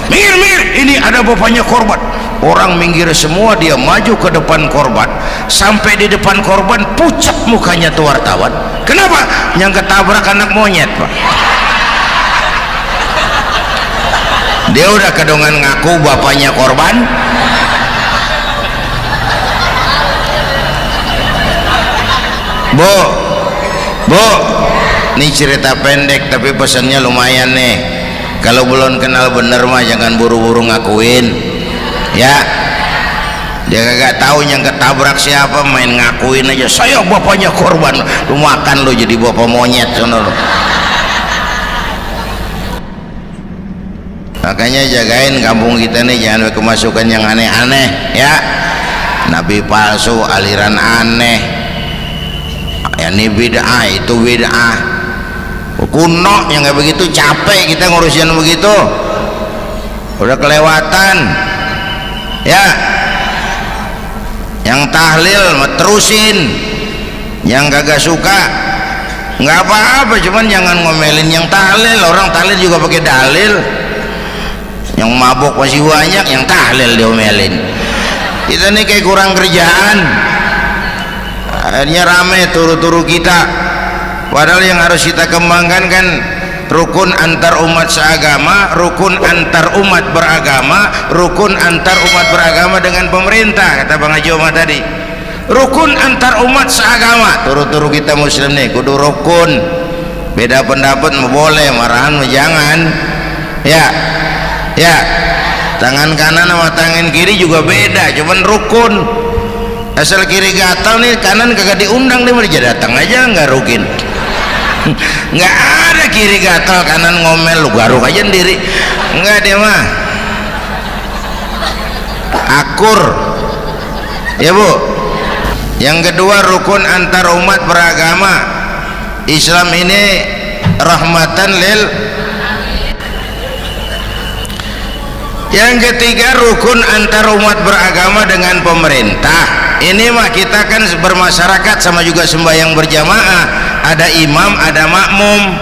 minggir, ini ada bapaknya korban. Orang minggir semua, dia maju ke depan korban. Sampai di depan korban pucat mukanya tuh wartawan. Kenapa? Yang ketabrak anak monyet pak. Dia udah kedongan ngaku bapaknya korban. Bu, ini cerita pendek tapi pesannya lumayan nih. Kalau belum kenal bener mah jangan buru-buru ngakuin ya. Dia kagak tahu yang ketabrak siapa, main ngakuin aja saya bapaknya korban. Lu makan lu jadi bapak monyet sono lu. Makanya jagain kampung kita nih, jangan kemasukan yang aneh-aneh ya. Nabi palsu, aliran aneh ya, ini bid'ah, itu bid'ah kuno yang kayak begitu. Capek kita ngurusin begitu, udah kelewatan ya. Yang tahlil terusin, yang kagak suka nggak apa-apa, cuman jangan ngomelin yang tahlil. Orang tahlil juga pakai dalil. Yang mabuk masih banyak, yang tahlil diomelin. Kita nih kayak kurang kerjaan, akhirnya rame turu-turu kita. Padahal yang harus kita kembangkan kan rukun antar umat seagama, rukun antar umat beragama, rukun antar umat beragama dengan pemerintah. Kata Bang Haji Omar tadi, rukun antar umat seagama. Turu-turu kita muslim nih kudu rukun. Beda pendapat mau boleh, marahan mau jangan ya. Tangan kanan sama tangan kiri juga beda, cuman rukun. Asal kiri gatal nih, kanan kagak diundang dia mereka datang aja nggak rukin. Nggak ada kiri gatal kanan ngomel, lu garuk aja sendiri, nggak dia mah akur ya bu. Yang kedua rukun antar umat beragama. Islam ini rahmatan lil. Yang ketiga rukun antar umat beragama dengan pemerintah. Ini mah kita kan bermasyarakat sama juga sembahyang berjamaah, ada imam ada makmum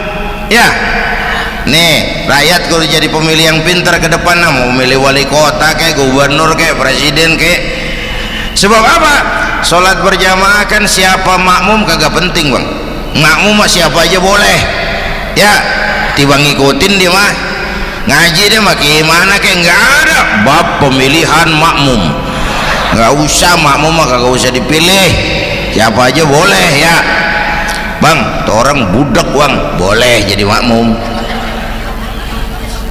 ya. Nih rakyat kalau jadi pemilih yang pintar ke depan, mau memilih wali kota kayak gubernur kayak presiden kayak. Sebab apa? Sholat berjamaah kan siapa makmum kagak penting bang. Makmum mah siapa aja boleh ya. tiba ngikutin dia mah ngaji dia mah gimana kayak nggak ada bab pemilihan makmum, nggak usah makmum mah kagak usah dipilih, siapa aja boleh ya bang, tuh orang budak bang boleh jadi makmum,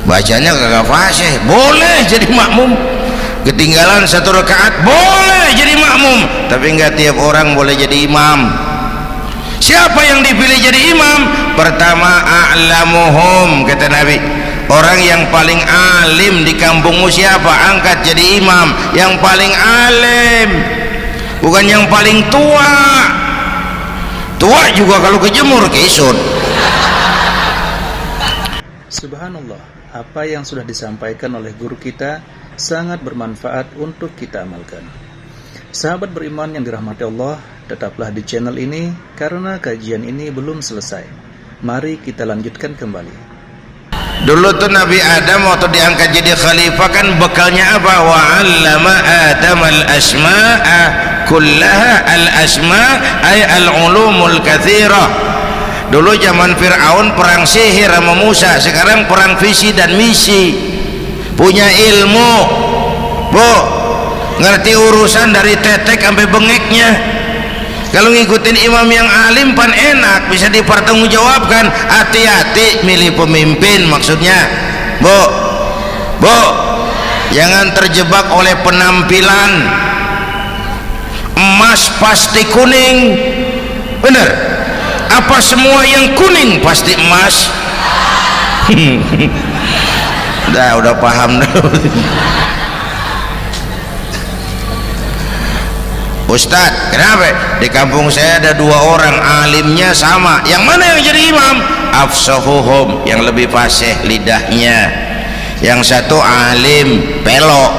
bacanya kagak fasih boleh jadi makmum, ketinggalan satu rakaat boleh jadi makmum, tapi nggak tiap orang boleh jadi imam. Siapa yang dipilih jadi imam? Pertama a'lamuhum, kata Nabi, orang yang paling alim di kampungmu siapa? Angkat jadi imam. Yang paling alim, bukan yang paling tua. Tua juga kalau kejemur kisut. Subhanallah, apa yang sudah disampaikan oleh guru kita sangat bermanfaat untuk kita amalkan. Sahabat beriman yang dirahmati Allah, tetaplah di channel ini karena kajian ini belum selesai. Mari kita lanjutkan kembali. Dulu tuh Nabi Adam waktu diangkat jadi khalifah kan bekalnya apa? Wa 'allama Adam al-asma'a kullaha, al-asma' ay al-ulumul katsirah. Dulu zaman Fir'aun perang sihir sama Musa, sekarang perang visi dan misi. Punya ilmu, bu, ngerti urusan dari tetek sampai bengeknya. Kalau ngikutin imam yang alim pan enak, bisa dipertanggungjawabkan. Hati-hati milih pemimpin, maksudnya bu, jangan terjebak oleh penampilan. Emas pasti kuning, bener? Apa semua yang kuning pasti emas? udah paham. Ustadz, kenapa? Di kampung saya ada 2 orang alimnya sama. Yang mana yang jadi imam? Afsahuhum, yang lebih fasih lidahnya. Yang satu alim pelok,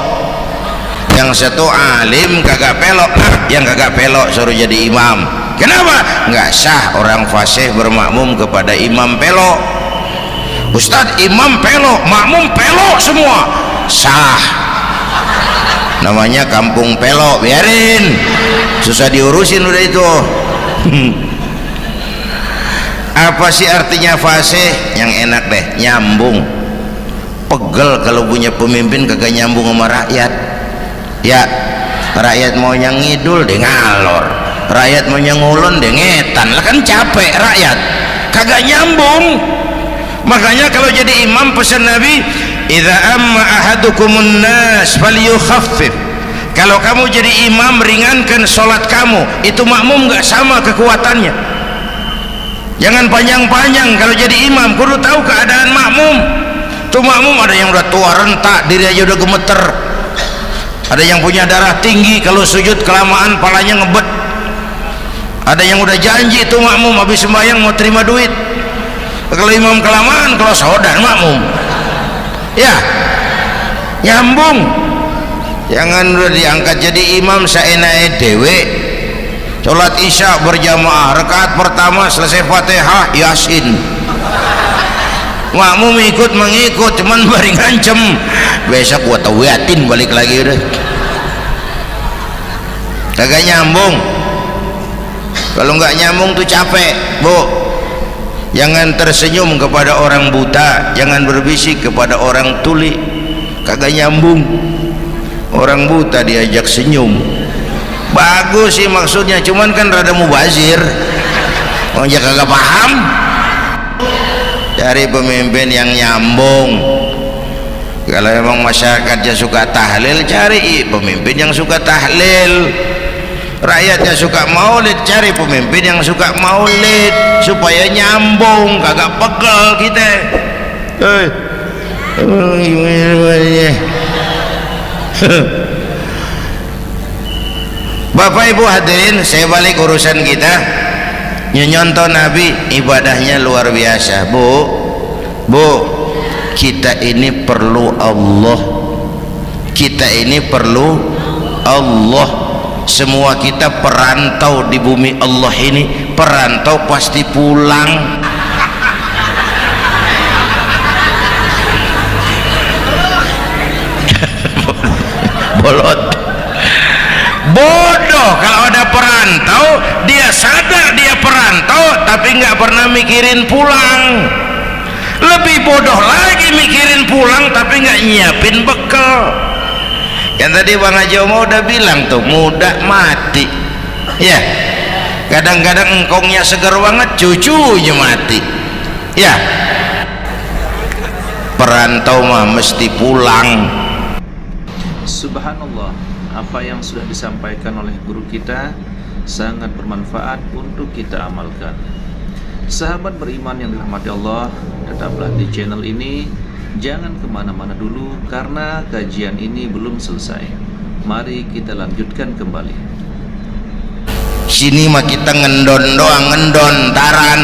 yang satu alim kagak pelok. Nah, yang kagak pelok suruh jadi imam. Kenapa? Nggak sah orang fasih bermakmum kepada imam pelok. Ustadz, imam pelok, makmum pelok semua. Sah. Namanya kampung pelok, biarin, susah diurusin udah itu. Apa sih artinya fasih? Yang enak deh, nyambung. Pegel kalau punya pemimpin kagak nyambung sama rakyat. Ya, rakyat mau yang ngidul dia ngalor, rakyat mau yang ngulon dia ngetan, lah kan capek rakyat, kagak nyambung. Makanya kalau jadi imam pesan Nabi, idza amma ahadukumun nas falyukhaffif. Kalau kamu jadi imam, ringankan sholat kamu. Itu makmum nggak sama kekuatannya. Jangan panjang-panjang kalau jadi imam, kudu tahu keadaan makmum. Tuh makmum ada yang udah tua rentak, diri aja udah gemeter. Ada yang punya darah tinggi, kalau sujud kelamaan palanya ngebet. Ada yang udah janji tuh makmum habis sembahyang mau terima duit. Kalau imam kelamaan, kalau saudara makmum. Ya, nyambung. Jangan udah diangkat jadi imam saenake dhewe. Salat isya berjamaah, rakaat pertama selesai Fatihah, Yasin. Makmum ikut mengikut, cuman bari ngancem. Besok gua tawiatin balik lagi udah. Kagak nyambung. Kalau nggak nyambung tuh capek, bu. Jangan tersenyum kepada orang buta, jangan berbisik kepada orang tuli, kagak nyambung. Orang buta diajak senyum, bagus sih maksudnya, cuman kan rada mubazir, orang kagak paham. Cari pemimpin yang nyambung. Kalau emang masyarakatnya suka tahlil, cari pemimpin yang suka tahlil. Rakyatnya suka maulid, cari pemimpin yang suka maulid, supaya nyambung, kagak pegel kita. Bapak Ibu hadirin, saya balik urusan kita. Nyontoh Nabi ibadahnya luar biasa. Bu, kita ini perlu Allah. Kita ini perlu Allah. Semua kita perantau di bumi Allah ini. Perantau pasti pulang. Bolot, bodoh kalau ada perantau, dia sadar dia perantau tapi nggak pernah mikirin pulang. Lebih lebih bodoh lagi mikirin pulang tapi nggak nyiapin bekal. Yang tadi Bang Haji Omar udah bilang tuh, muda mati ya. Kadang-kadang engkongnya segar banget, cucunya mati ya. Perantau mah mesti pulang. Subhanallah, apa yang sudah disampaikan oleh guru kita sangat bermanfaat untuk kita amalkan. Sahabat beriman yang dirahmati Allah, tetaplah di channel ini. Jangan kemana-mana dulu karena kajian ini belum selesai. Mari kita lanjutkan kembali. Sini mah kita ngendon doang, ngendon taran.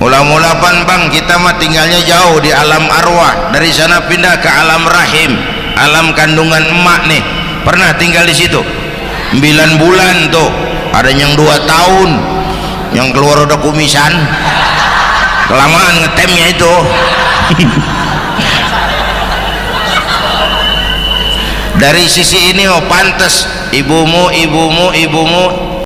Mula-mula Bang, kita mah tinggalnya jauh di alam arwah. Dari sana pindah ke alam rahim, alam kandungan emak nih. Pernah tinggal di situ 9 bulan tuh. Ada yang 2 tahun, yang keluar udah kumisan. Kelamaan ngetemnya itu. Dari sisi ini oh pantes ibumu